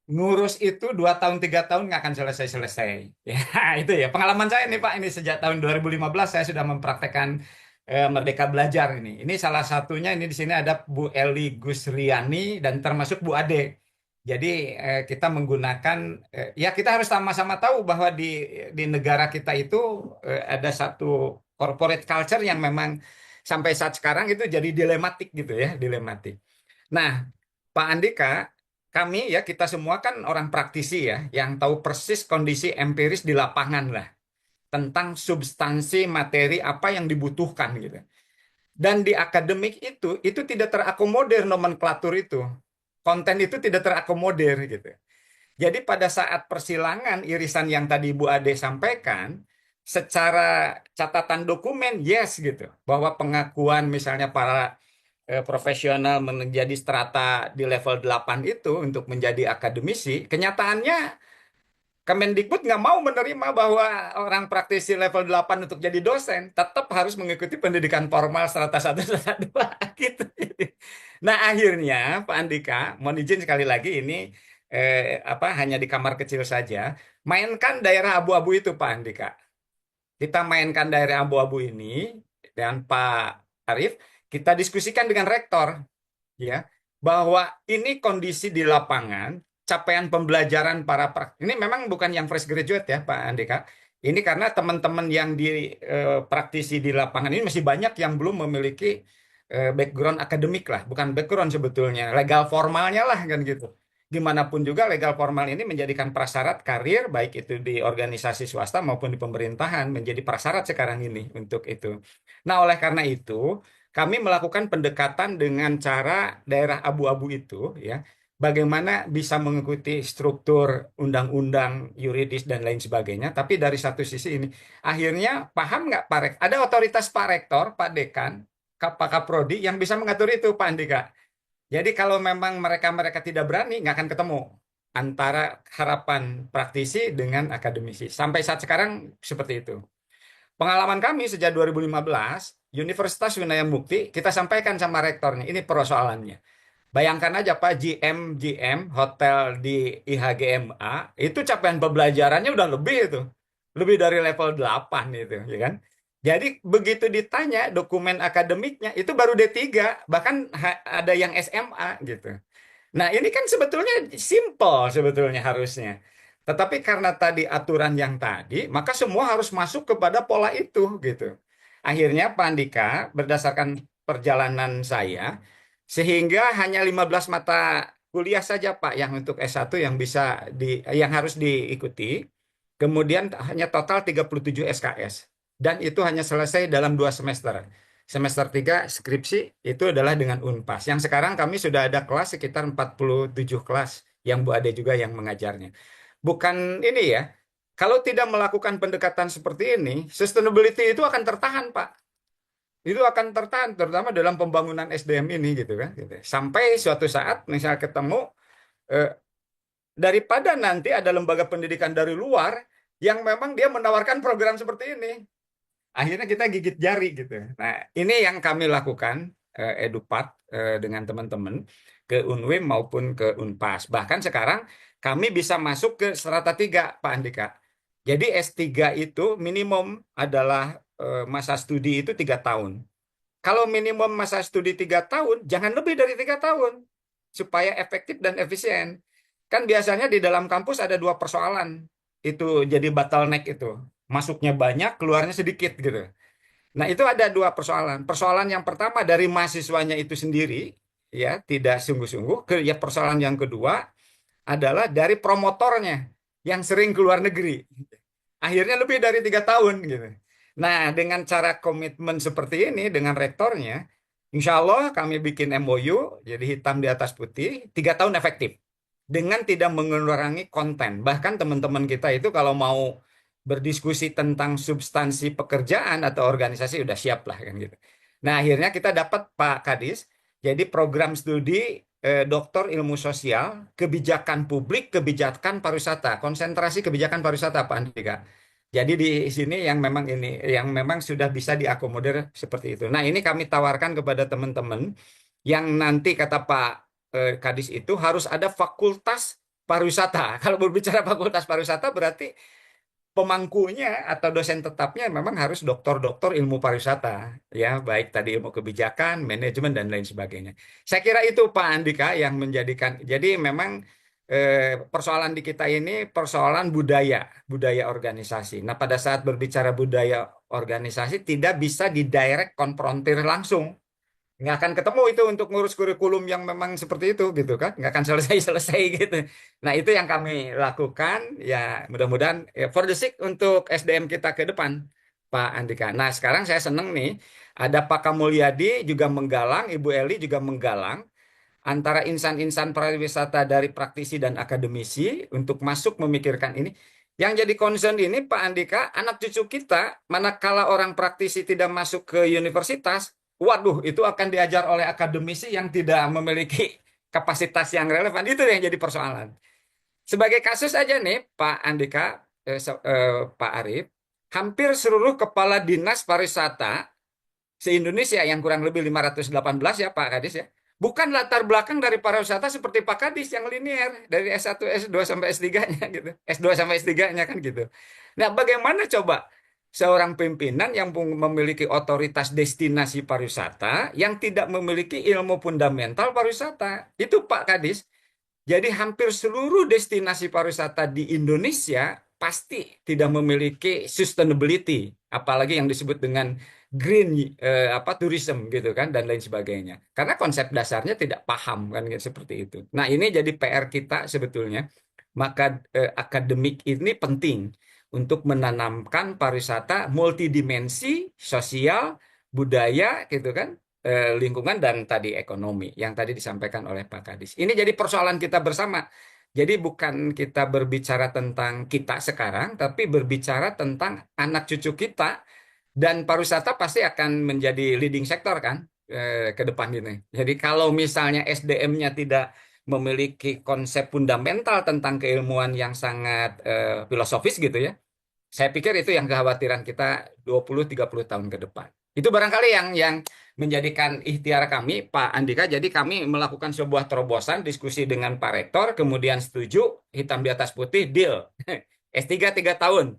B: Ngurus itu 2 tahun, 3 tahun nggak akan selesai-selesai. Ya, itu ya. Pengalaman saya nih, Pak. Ini sejak tahun 2015 saya sudah mempraktekkan Merdeka Belajar ini. Ini salah satunya, ini di sini ada Bu Eli Gusriani dan termasuk Bu Ade. Jadi kita menggunakan ya kita harus sama-sama tahu bahwa di negara kita itu ada satu corporate culture yang memang sampai saat sekarang itu jadi dilematik gitu ya, dilematik. Nah, Pak Andika, kami ya kita semua kan orang praktisi ya yang tahu persis kondisi empiris di lapangan lah tentang substansi materi apa yang dibutuhkan gitu. Dan di akademik itu tidak terakomodir nomenklatur itu. Konten itu tidak terakomodir gitu. Jadi pada saat persilangan irisan yang tadi Bu Ade sampaikan, secara catatan dokumen yes gitu, bahwa pengakuan misalnya para profesional menjadi strata di level 8 itu untuk menjadi akademisi, kenyataannya Kemendikbud nggak mau menerima bahwa orang praktisi level 8 untuk jadi dosen tetap harus mengikuti pendidikan formal strata 1, strata 2 gitu. Nah, akhirnya Pak Andika, mohon izin sekali lagi ini hanya di kamar kecil saja, mainkan daerah abu-abu itu Pak Andika. Kita mainkan daerah abu-abu ini dan Pak Arief, kita diskusikan dengan rektor ya bahwa ini kondisi di lapangan capaian pembelajaran para ini memang bukan yang fresh graduate ya Pak Andika. Ini karena teman-teman yang di praktisi di lapangan ini masih banyak yang belum memiliki background akademik lah, bukan background sebetulnya, legal formalnya lah kan gitu. Gimana pun juga legal formal ini menjadikan prasyarat karir baik itu di organisasi swasta maupun di pemerintahan menjadi prasyarat sekarang ini untuk itu. Nah, oleh karena itu kami melakukan pendekatan dengan cara daerah abu-abu itu, ya, bagaimana bisa mengikuti struktur undang-undang yuridis dan lain sebagainya. Tapi dari satu sisi ini, akhirnya paham nggak Pak Rektor? Ada otoritas Pak Rektor, Pak Dekan, Pak Kaprodi yang bisa mengatur itu, Pak Andika. Jadi kalau memang mereka-mereka tidak berani, nggak akan ketemu antara harapan praktisi dengan akademisi. Sampai saat sekarang seperti itu. Pengalaman kami sejak 2015, Universitas Winaya Mukti, kita sampaikan sama rektornya, ini persoalannya. Bayangkan aja Pak, GM hotel di IHGMA, itu capaian pembelajarannya udah lebih itu. Lebih dari level 8 itu, ya kan? Jadi begitu ditanya dokumen akademiknya, itu baru D3, bahkan ada yang SMA gitu. Nah, ini kan sebetulnya simple sebetulnya harusnya. Tetapi karena tadi aturan yang tadi, maka semua harus masuk kepada pola itu gitu. Akhirnya Pak Andika, berdasarkan perjalanan saya, sehingga hanya 15 mata kuliah saja Pak yang untuk S1 yang bisa yang harus diikuti. Kemudian hanya total 37 SKS. Dan itu hanya selesai dalam 2 semester. Semester 3 skripsi itu adalah dengan Unpas. Yang sekarang kami sudah ada kelas sekitar 47 kelas yang Bu Ade juga yang mengajarnya. Bukan ini ya, kalau tidak melakukan pendekatan seperti ini, sustainability itu akan tertahan, Pak. Itu akan tertahan, terutama dalam pembangunan SDM ini gitu kan. Gitu. Sampai suatu saat misalnya ketemu, daripada nanti ada lembaga pendidikan dari luar yang memang dia menawarkan program seperti ini. Akhirnya kita gigit jari gitu. Nah, ini yang kami lakukan Edupat dengan teman-teman ke UNWIM maupun ke Unpas. Bahkan sekarang kami bisa masuk ke strata 3, Pak Andika. Jadi S3 itu minimum adalah masa studi itu 3 tahun. Kalau minimum masa studi 3 tahun, jangan lebih dari 3 tahun. Supaya efektif dan efisien. Kan biasanya di dalam kampus ada 2 persoalan. Itu jadi bottleneck itu. Masuknya banyak, keluarnya sedikit gitu. Nah, itu ada 2 persoalan. Persoalan yang pertama dari mahasiswanya itu sendiri, ya, tidak sungguh-sungguh. Ya, persoalan yang kedua adalah dari promotornya yang sering keluar negeri. Akhirnya lebih dari 3 tahun gitu. Nah, dengan cara komitmen seperti ini dengan rektornya, insya Allah kami bikin MOU, jadi hitam di atas putih, 3 tahun efektif. Dengan tidak mengurangi konten. Bahkan teman-teman kita itu kalau mau berdiskusi tentang substansi pekerjaan atau organisasi udah siap lah kan gitu. Nah, akhirnya kita dapat Pak Kadis, jadi program studi Doktor Ilmu Sosial, Kebijakan Publik, Kebijakan Pariwisata, konsentrasi kebijakan pariwisata Pak Andika. Jadi di sini yang memang sudah bisa diakomodir seperti itu. Nah, ini kami tawarkan kepada teman-teman yang nanti kata Pak Kadis itu harus ada fakultas pariwisata. Kalau berbicara fakultas pariwisata berarti pemangkunya atau dosen tetapnya memang harus doktor-doktor ilmu pariwisata, ya, baik tadi ilmu kebijakan, manajemen dan lain sebagainya. Saya kira itu Pak Andika yang menjadikan. Jadi memang persoalan di kita ini persoalan budaya organisasi. Nah, pada saat berbicara budaya organisasi tidak bisa didirect konfrontir langsung. Nggak akan ketemu itu untuk ngurus kurikulum yang memang seperti itu gitu kan, nggak akan selesai-selesai gitu. Nah, itu yang kami lakukan ya, mudah-mudahan ya, for the sake untuk SDM kita ke depan Pak Andika. Nah, sekarang saya seneng nih ada Pak Kamulyadi juga menggalang, Ibu Eli juga menggalang antara insan-insan pariwisata dari praktisi dan akademisi untuk masuk memikirkan ini. Yang jadi concern ini Pak Andika, anak cucu kita manakala orang praktisi tidak masuk ke universitas, waduh, itu akan diajar oleh akademisi yang tidak memiliki kapasitas yang relevan. Itu yang jadi persoalan. Sebagai kasus aja nih, Pak Andika, Pak Arief, hampir seluruh kepala dinas pariwisata se-Indonesia yang kurang lebih 518 ya Pak Kadis ya, bukan latar belakang dari pariwisata seperti Pak Kadis yang linier dari S1, S2 sampai S3-nya gitu. S2 sampai S3-nya kan gitu. Nah, bagaimana coba seorang pimpinan yang memiliki otoritas destinasi pariwisata yang tidak memiliki ilmu fundamental pariwisata? Itu Pak Kadis. Jadi hampir seluruh destinasi pariwisata di Indonesia pasti tidak memiliki sustainability, apalagi yang disebut dengan green tourism gitu kan dan lain sebagainya. Karena konsep dasarnya tidak paham kan seperti itu. Nah, ini jadi PR kita sebetulnya. Maka akademik ini penting untuk menanamkan pariwisata multidimensi, sosial, budaya gitu kan. lingkungan dan tadi ekonomi yang tadi disampaikan oleh Pak Kadis. Ini jadi persoalan kita bersama. Jadi bukan kita berbicara tentang kita sekarang, tapi berbicara tentang anak cucu kita dan pariwisata pasti akan menjadi leading sektor kan ke depan ini. Jadi kalau misalnya SDM-nya tidak memiliki konsep fundamental tentang keilmuan yang sangat filosofis gitu ya. Saya pikir itu yang kekhawatiran kita 20-30 tahun ke depan. Itu barangkali yang menjadikan ikhtiar kami, Pak Andika. Jadi kami melakukan sebuah terobosan, diskusi dengan Pak Rektor, kemudian setuju, hitam di atas putih, deal. S3 3 tahun.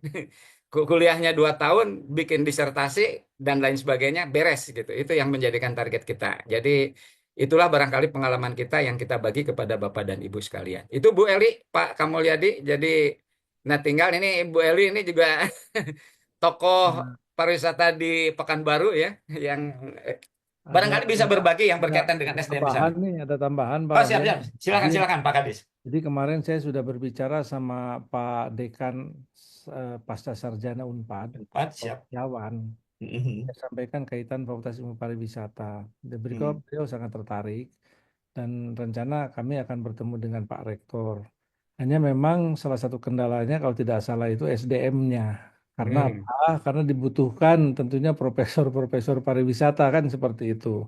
B: Kuliahnya 2 tahun, bikin disertasi, dan lain sebagainya, beres gitu. Itu yang menjadikan target kita. Jadi itulah barangkali pengalaman kita yang kita bagi kepada Bapak dan Ibu sekalian. Itu Bu Eli, Pak Kamulyadi. Jadi nah, tinggal ini Ibu Eli ini juga tokoh
C: Nah,
B: pariwisata di Pekanbaru ya, yang
C: ada
B: barangkali bisa berbagi yang
C: ada
B: berkaitan dengan SDM di sana.
C: tambahan nih, ada tambahan Pak
B: Oh, siap,
C: Alfian.
B: siap. Silakan,
C: Jadi,
B: silakan Pak Kadis.
C: jadi kemarin saya sudah berbicara sama Pak Dekan Pasca Sarjana Unpad,
B: Empat,
C: Pak
B: siap.
C: Setiawan.
B: Mhm.
C: Saya sampaikan kaitan Fakultas Ilmu Pariwisata.
B: Hmm.
C: Beliau sangat tertarik dan rencana kami akan bertemu dengan Pak Rektor. Hanya memang salah satu kendalanya kalau tidak salah itu SDM-nya. Karena
B: Hmm.
C: apa? Karena dibutuhkan tentunya profesor-profesor pariwisata kan seperti itu.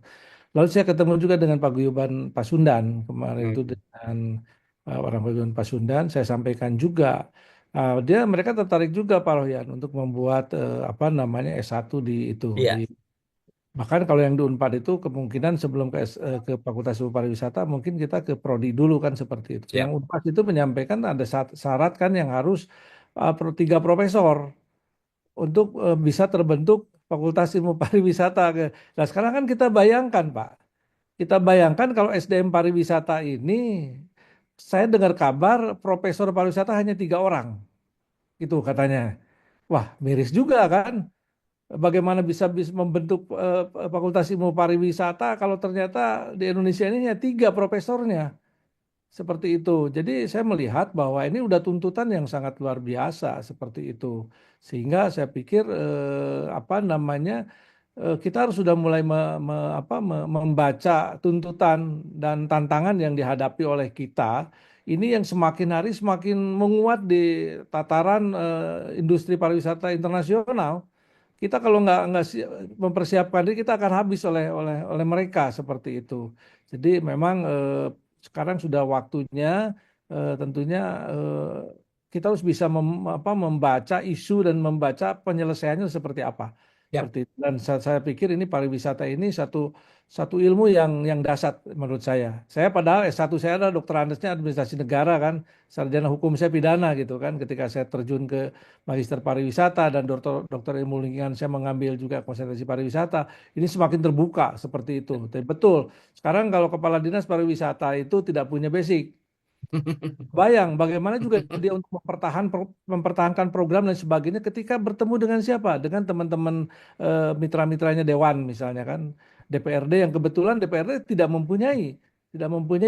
C: Lalu saya ketemu juga dengan Pak Guyuban Pasundan kemarin itu
B: Hmm.
C: dengan orang Guyuban Pasundan. Saya sampaikan juga mereka tertarik juga Pak Rohyan untuk membuat apa namanya S1 di itu
B: Iya,
C: di bahkan kalau yang di Unpad itu kemungkinan sebelum ke Fakultas Ilmu Pariwisata mungkin kita ke prodi dulu kan seperti itu. Yang
B: siap.
C: Unpad itu menyampaikan ada syarat kan yang harus 3 profesor untuk bisa terbentuk Fakultas Ilmu Pariwisata. Nah sekarang kan kita bayangkan Pak, kita bayangkan kalau SDM pariwisata ini, saya dengar kabar profesor pariwisata hanya 3 orang, itu katanya. Wah miris juga kan. Bagaimana bisa membentuk Fakultas Ilmu Pariwisata kalau ternyata di Indonesia ini hanya 3 profesornya. Seperti itu. Jadi saya melihat bahwa ini udah tuntutan yang sangat luar biasa seperti itu. Sehingga saya pikir apa namanya kita harus sudah mulai membaca tuntutan dan tantangan yang dihadapi oleh kita. Ini yang semakin hari semakin menguat di tataran industri pariwisata internasional. Kita kalau nggak mempersiapkan diri kita akan habis oleh mereka seperti itu. Jadi memang sekarang sudah waktunya tentunya kita harus bisa membaca isu dan membaca penyelesaiannya seperti apa.
B: Siap.
C: Seperti itu. Dan saya pikir ini pariwisata ini satu ilmu yang dasar menurut saya. Saya padahal S1 saya adalah dokter Andesnya administrasi negara kan, sarjana hukum saya pidana gitu kan. Ketika saya terjun ke magister pariwisata dan dokter ilmu lingkungan saya mengambil juga konsentrasi pariwisata, ini semakin terbuka seperti itu. Tapi betul, sekarang kalau kepala dinas pariwisata itu tidak punya basic. Bayang bagaimana juga dia untuk mempertahankan program dan sebagainya ketika bertemu dengan siapa? Dengan teman-teman mitra-mitranya Dewan misalnya kan. DPRD yang kebetulan DPRD tidak mempunyai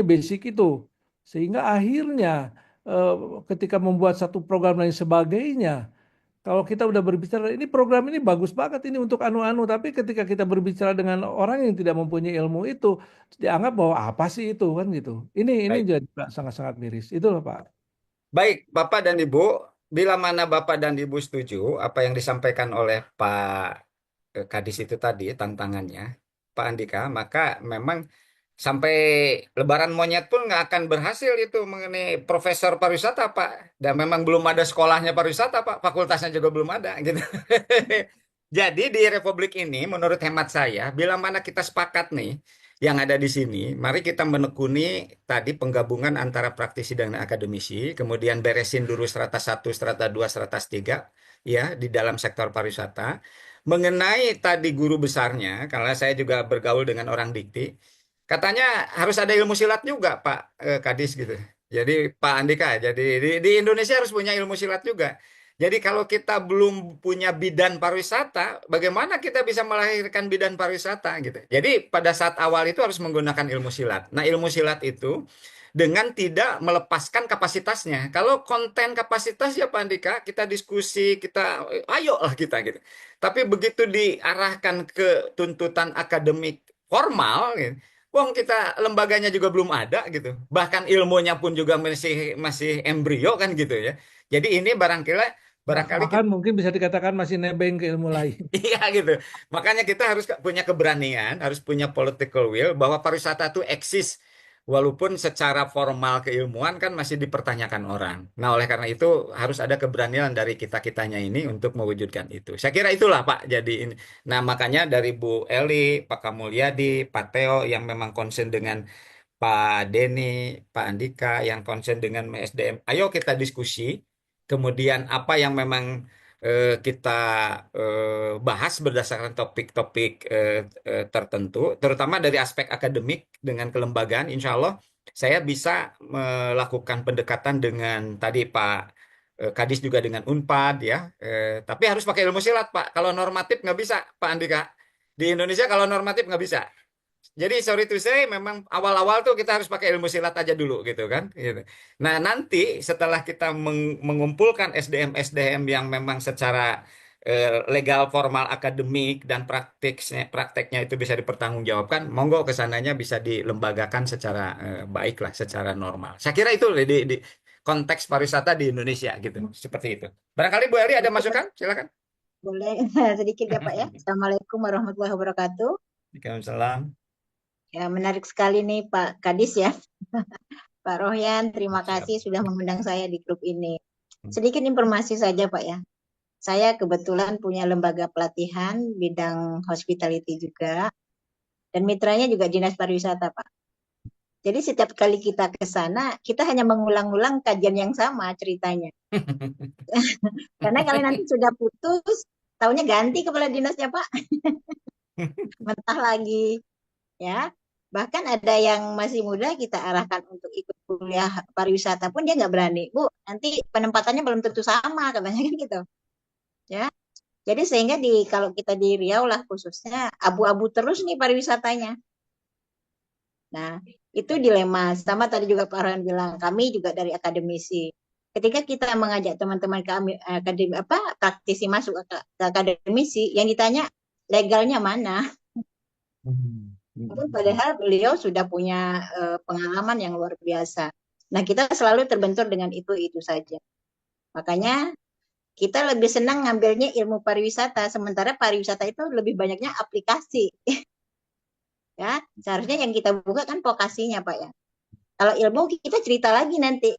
C: basic itu. Sehingga akhirnya ketika membuat satu program dan sebagainya, kalau kita udah berbicara ini program ini bagus banget ini untuk anu-anu, tapi ketika kita berbicara dengan orang yang tidak mempunyai ilmu itu, dianggap bahwa apa sih itu kan gitu. Ini
B: Baik.
C: jadi sangat-sangat miris. Itu loh Pak.
B: Baik, Bapak dan Ibu, bila mana Bapak dan Ibu setuju apa yang disampaikan oleh Pak Kadis itu tadi tantangannya, Pak Andika, maka memang sampai Lebaran monyet pun nggak akan berhasil itu mengenai profesor pariwisata, Pak. Dan memang belum ada sekolahnya pariwisata, Pak. Fakultasnya juga belum ada, gitu. Jadi di Republik ini, menurut hemat saya, bila mana kita sepakat nih, yang ada di sini, mari kita menekuni tadi penggabungan antara praktisi dan akademisi, kemudian beresin dulu strata 1, strata 2, strata 3, ya, di dalam sektor pariwisata. Mengenai tadi guru besarnya, karena saya juga bergaul dengan orang dikti, katanya harus ada ilmu silat juga, Pak Kadis gitu. Jadi Pak Andika, jadi di Indonesia harus punya ilmu silat juga. Jadi kalau kita belum punya bidan pariwisata, bagaimana kita bisa melahirkan bidan pariwisata gitu. Jadi pada saat awal itu harus menggunakan ilmu silat. Nah, ilmu silat itu dengan tidak melepaskan kapasitasnya. Kalau konten kapasitas ya Pak Andika, kita diskusi, ayo lah kita gitu. Tapi begitu diarahkan ke tuntutan akademik formal gitu. Wong kita lembaganya juga belum ada gitu. Bahkan ilmunya pun juga masih masih embrio kan gitu ya. Jadi ini barangkali
C: Bahkan mungkin bisa dikatakan masih nebeng ke ilmu lain.
B: iya gitu. Makanya kita harus punya keberanian, harus punya political will bahwa pariwisata itu eksis walaupun secara formal keilmuan kan masih dipertanyakan orang. Nah, oleh karena itu harus ada keberanian dari kita-kitanya ini untuk mewujudkan itu. Saya kira itulah Pak. Jadi ini. Nah, makanya dari Bu Eli, Pak Kamulyadi, Pak Teo yang memang concern dengan Pak Denny, Pak Andika yang concern dengan SDM. Ayo kita diskusi. Kemudian apa yang memang kita bahas berdasarkan topik-topik tertentu, terutama dari aspek akademik dengan kelembagaan. Insya Allah saya bisa melakukan pendekatan dengan tadi Pak Kadis juga dengan Unpad ya. Tapi harus pakai ilmu silat Pak. Kalau normatif nggak bisa Pak Andika. Di Indonesia kalau normatif nggak bisa. Jadi sorry to say, memang awal-awal tuh kita harus pakai ilmu silat aja dulu gitu kan. Gitu. Nah nanti setelah kita mengumpulkan SDM-SDM yang memang secara legal, formal, akademik dan prakteknya itu bisa dipertanggungjawabkan, monggo kesananya bisa dilembagakan secara baik lah, secara normal. Saya kira itu di konteks pariwisata di Indonesia gitu, seperti itu. Barangkali Bu Eli ada masukan, silakan.
G: Boleh sedikit ya Pak ya. Assalamualaikum warahmatullahi wabarakatuh.
B: Waalaikumsalam.
G: Ya, menarik sekali nih Pak Kadis ya. Pak Rohyan, terima
B: Siap.
G: kasih sudah mengundang saya di grup ini. Sedikit informasi saja Pak ya. Saya kebetulan punya lembaga pelatihan bidang hospitality juga. Dan mitranya juga Dinas Pariwisata Pak. Jadi setiap kali kita ke sana, kita hanya mengulang-ulang kajian yang sama ceritanya. Karena kalau nanti sudah putus, tahunnya ganti kepala dinasnya Pak. Mentah lagi. Ya, bahkan ada yang masih muda kita arahkan untuk ikut kuliah pariwisata pun dia nggak berani. Bu, nanti penempatannya belum tentu sama katanya kan gitu. Ya, jadi sehingga kalau kita di Riau lah khususnya abu-abu terus nih pariwisatanya. Nah, itu dilema. Sama tadi juga Pak Rohan bilang, kami juga dari akademisi. Ketika kita mengajak teman-teman kami praktisi masuk ke akademisi, yang ditanya legalnya mana? Padahal beliau sudah punya pengalaman yang luar biasa. Nah, kita selalu terbentur dengan itu saja. Makanya kita lebih senang ngambilnya ilmu pariwisata, sementara pariwisata itu lebih banyaknya aplikasi. Ya, seharusnya yang kita buka kan vokasinya, Pak ya. Kalau ilmu kita cerita lagi nanti.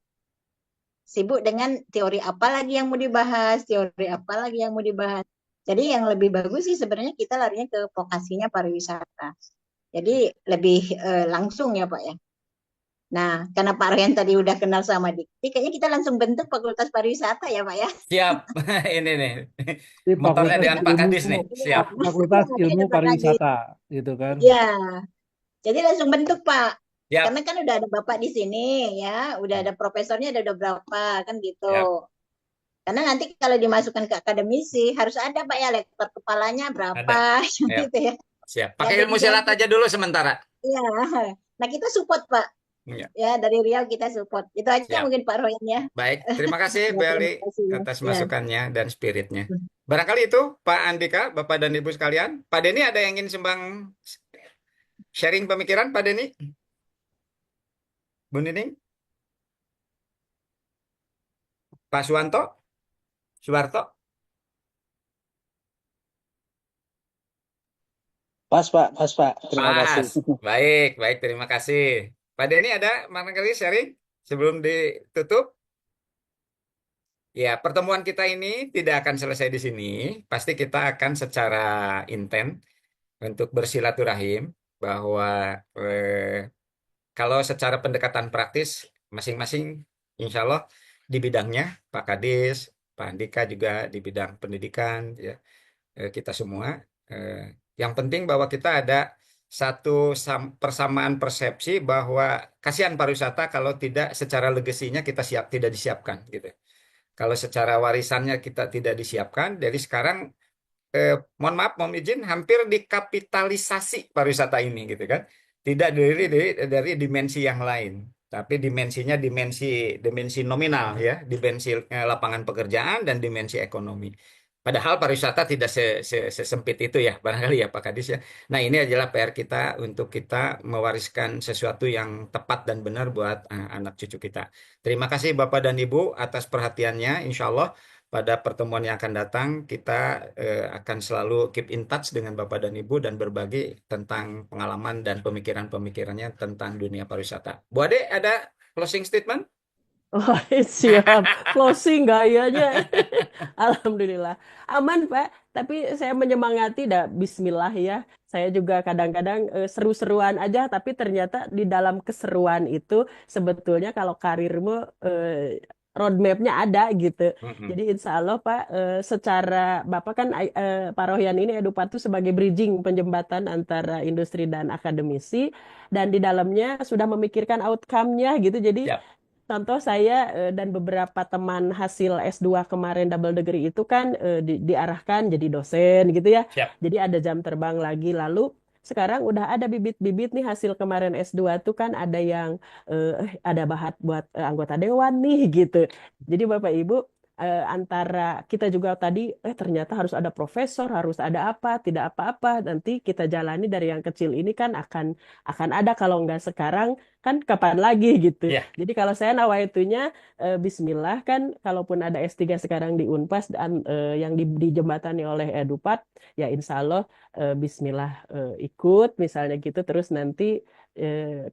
G: Sibuk dengan teori apa lagi yang mau dibahas, teori apa lagi yang mau dibahas. Jadi yang lebih bagus sih sebenarnya kita larinya ke vokasinya pariwisata. Jadi lebih langsung ya Pak ya. Nah, karena Pak Rian tadi udah kenal sama Dikti, kayaknya kita langsung bentuk Fakultas Pariwisata ya Pak ya.
B: Siap, ini nih.
C: Di
B: Motornya
C: Fakultas
B: dengan Pak
C: Ilmu,
B: Kadis nih, siap.
C: Fakultas Ilmu Pariwisata, gitu kan?
G: Iya, jadi langsung bentuk Pak.
B: Siap.
G: Karena kan udah ada Bapak di sini ya, udah ada profesornya ada berapa kan gitu.
B: Siap.
G: Karena nanti kalau dimasukkan ke akademisi harus ada Pak ya lektor kepalanya berapa gitu ya.
B: Siap. Pakai ilmu silat aja dulu sementara.
G: Iya. Nah, kita support Pak. Ya, dari Riau kita support. Itu aja
B: Siap.
G: mungkin Pak Royan ya.
B: Baik, terima kasih Bu Eli atas masukannya dan spiritnya. Barangkali itu Pak Andika, Bapak dan Ibu sekalian. Pak Denny ada yang ingin sumbang sharing pemikiran Pak Denny? Bu Nining? Pak Suwanto? Suwarto?
H: Pas Pak. Terima kasih.
B: Baik, terima kasih. Pak Denny ada barangkali sharing sebelum ditutup? Ya, pertemuan kita ini tidak akan selesai di sini. Pasti kita akan secara intent untuk bersilaturahim bahwa kalau secara pendekatan praktis masing-masing insya Allah di bidangnya, Pak Kadis, Pak Andika juga di bidang pendidikan, ya, kita semua. Yang penting bahwa kita ada satu persamaan persepsi bahwa kasihan pariwisata kalau tidak secara legasinya kita tidak disiapkan gitu. Kalau secara warisannya kita tidak disiapkan, dari sekarang mohon maaf, mohon izin, hampir dikapitalisasi pariwisata ini gitu kan. Tidak dari dimensi yang lain, tapi dimensinya dimensi nominal ya, dimensi lapangan pekerjaan dan dimensi ekonomi. Padahal pariwisata tidak sesempit itu ya, barangkali ya Pak Kadis ya. Nah ini adalah PR kita untuk kita mewariskan sesuatu yang tepat dan benar buat anak cucu kita. Terima kasih Bapak dan Ibu atas perhatiannya. Insya Allah pada pertemuan yang akan datang kita akan selalu keep in touch dengan Bapak dan Ibu dan berbagi tentang pengalaman dan pemikiran-pemikirannya tentang dunia pariwisata. Bu Ade, ada closing statement?
A: Oh, siap. Closing gayanya. Alhamdulillah. Aman, Pak. Tapi saya menyemangati dah Bismillah ya. Saya juga kadang-kadang seru-seruan aja, tapi ternyata di dalam keseruan itu sebetulnya kalau karirmu roadmap-nya ada gitu. Jadi insya Allah Pak, secara Bapak kan Pak Rohyan ini Edupatu sebagai bridging penjembatan antara industri dan akademisi, dan di dalamnya sudah memikirkan outcome-nya gitu. Jadi
B: Siap.
A: contoh saya dan beberapa teman hasil S2 kemarin double degree itu kan diarahkan jadi dosen gitu ya.
B: Siap.
A: Jadi ada jam terbang lagi. Lalu sekarang udah ada bibit-bibit nih hasil kemarin S2 tuh kan ada yang ada bahat buat anggota dewan nih gitu. Jadi Bapak Ibu antara kita juga tadi ternyata harus ada profesor, harus ada apa, tidak apa-apa. Nanti kita jalani dari yang kecil ini kan akan ada, kalau nggak sekarang kan kapan lagi gitu.
B: Ya.
A: Jadi kalau saya nawaitunya Bismillah kan, kalaupun ada S3 sekarang di Unpas dan yang dijembatani oleh Edupat, ya insya Allah Bismillah ikut misalnya gitu. Terus nanti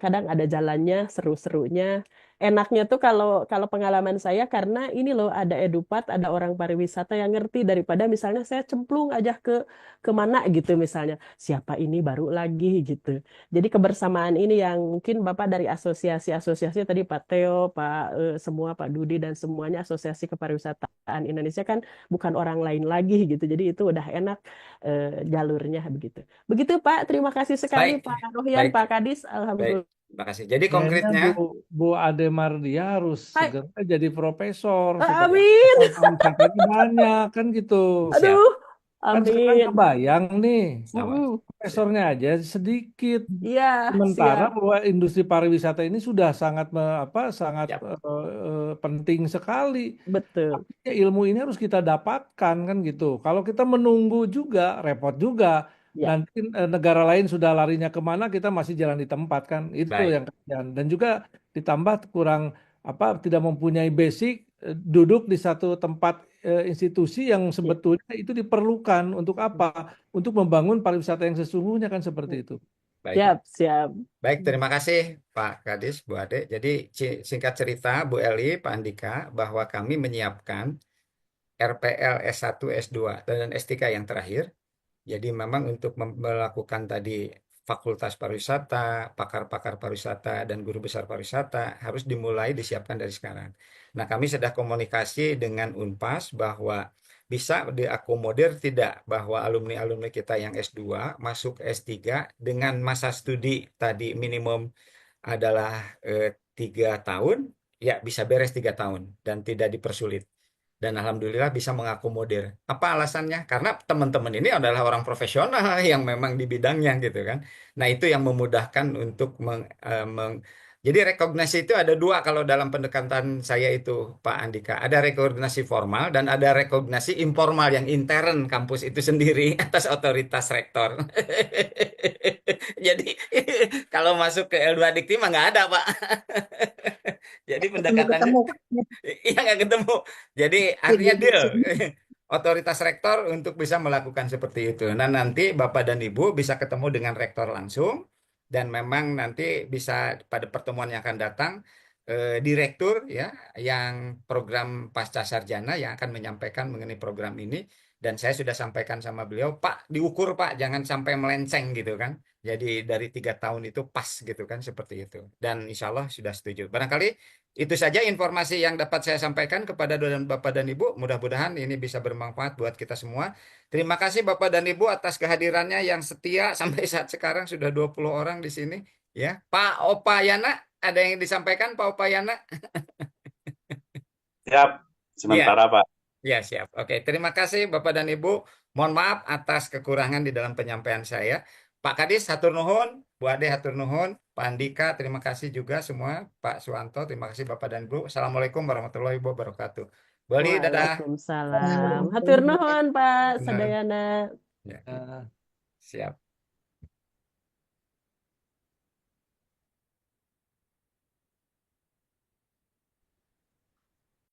A: kadang ada jalannya, seru-serunya. Enaknya tuh kalau pengalaman saya karena ini loh ada Edupat, ada orang pariwisata yang ngerti, daripada misalnya saya cemplung aja ke mana gitu misalnya. Siapa ini baru lagi gitu. Jadi kebersamaan ini yang mungkin Bapak dari asosiasi-asosiasi tadi Pak Theo, semua Pak Dudi dan semuanya asosiasi kepariwisataan Indonesia kan bukan orang lain lagi gitu. Jadi itu udah enak jalurnya begitu. Begitu Pak, terima kasih sekali
B: Baik.
A: Pak Rohyan,
B: Baik.
A: Pak Kadis,
B: Baik.
A: alhamdulillah.
B: Terima kasih. Jadi
C: Kayaknya
B: konkretnya,
C: Bu Ade Mardia harus
A: Hai.
C: segera jadi profesor supaya
A: Amin.
C: pariwisatanya banyak kan gitu.
B: siap.
A: Aduh,
C: Kan sekarang
A: amin.
C: kebayang nih,
B: Sama.
A: Mm-mm.
C: profesornya aja sedikit.
A: Iya,
C: Sementara
A: siap.
C: bahwa industri pariwisata ini sudah sangat sangat
B: Siap.
C: penting sekali.
A: Betul.
C: Artinya ilmu ini harus kita dapatkan kan gitu. Kalau kita menunggu juga repot juga.
A: Ya.
C: Nanti negara lain sudah larinya kemana, kita masih jalan di tempat kan. Itu
B: Baik.
C: yang kasihan. Dan juga ditambah kurang tidak mempunyai basic duduk di satu tempat institusi yang sebetulnya itu diperlukan untuk apa? Untuk membangun pariwisata yang sesungguhnya kan seperti itu.
B: Baik.
A: Siap, siap.
B: Baik, terima kasih Pak Kadis, Bu Ade. Jadi singkat cerita Bu Eli, Pak Andika, bahwa kami menyiapkan RPL S1, S2, dan S3 yang terakhir. Jadi memang untuk melakukan tadi fakultas pariwisata, pakar-pakar pariwisata, dan guru besar pariwisata harus dimulai disiapkan dari sekarang. Nah, kami sudah komunikasi dengan Unpas bahwa bisa diakomodir tidak bahwa alumni-alumni kita yang S2 masuk S3 dengan masa studi tadi minimum adalah 3 tahun, ya bisa beres 3 tahun dan tidak dipersulit. Dan alhamdulillah bisa mengakomodir. Apa alasannya? Karena teman-teman ini adalah orang profesional yang memang di bidangnya gitu kan. Nah itu yang memudahkan untuk jadi rekognisi itu ada dua kalau dalam pendekatan saya itu Pak Andika. Ada rekognisi formal dan ada rekognisi informal yang intern kampus itu sendiri atas otoritas rektor. Jadi kalau masuk ke L2 Dikti mah nggak ada Pak. Jadi pendekatannya iya nggak ketemu. Jadi artinya deal. Otoritas rektor untuk bisa melakukan seperti itu. Nah nanti Bapak dan Ibu bisa ketemu dengan rektor langsung. Dan memang nanti bisa pada pertemuan yang akan datang direktur ya yang program pasca sarjana yang akan menyampaikan mengenai program ini, dan saya sudah sampaikan sama beliau, Pak diukur Pak jangan sampai melenceng gitu kan, jadi dari 3 tahun itu pas gitu kan seperti itu, dan insya Allah sudah setuju. Barangkali itu saja informasi yang dapat saya sampaikan kepada Bapak dan Ibu, mudah-mudahan ini bisa bermanfaat buat kita semua. Terima kasih Bapak dan Ibu atas kehadirannya yang setia sampai saat sekarang sudah 20 orang di sini ya. Pak Opayana, ada yang disampaikan Pak Opayana?
E: Siap, sementara Pak.
B: Ya siap. Oke, terima kasih Bapak dan Ibu. Mohon maaf atas kekurangan di dalam penyampaian saya. Pak Kadis, hatur nuhun. Bu Ade, hatur nuhun. Pak Andika, terima kasih juga semua. Pak Suwanto, terima kasih Bapak dan Ibu. Assalamualaikum warahmatullahi wabarakatuh. Boli, dadah.
A: Waalaikumsalam. Hatur nuhun Pak
B: Benar.
A: Sadayana.
B: Ya,
C: Eh,
B: siap.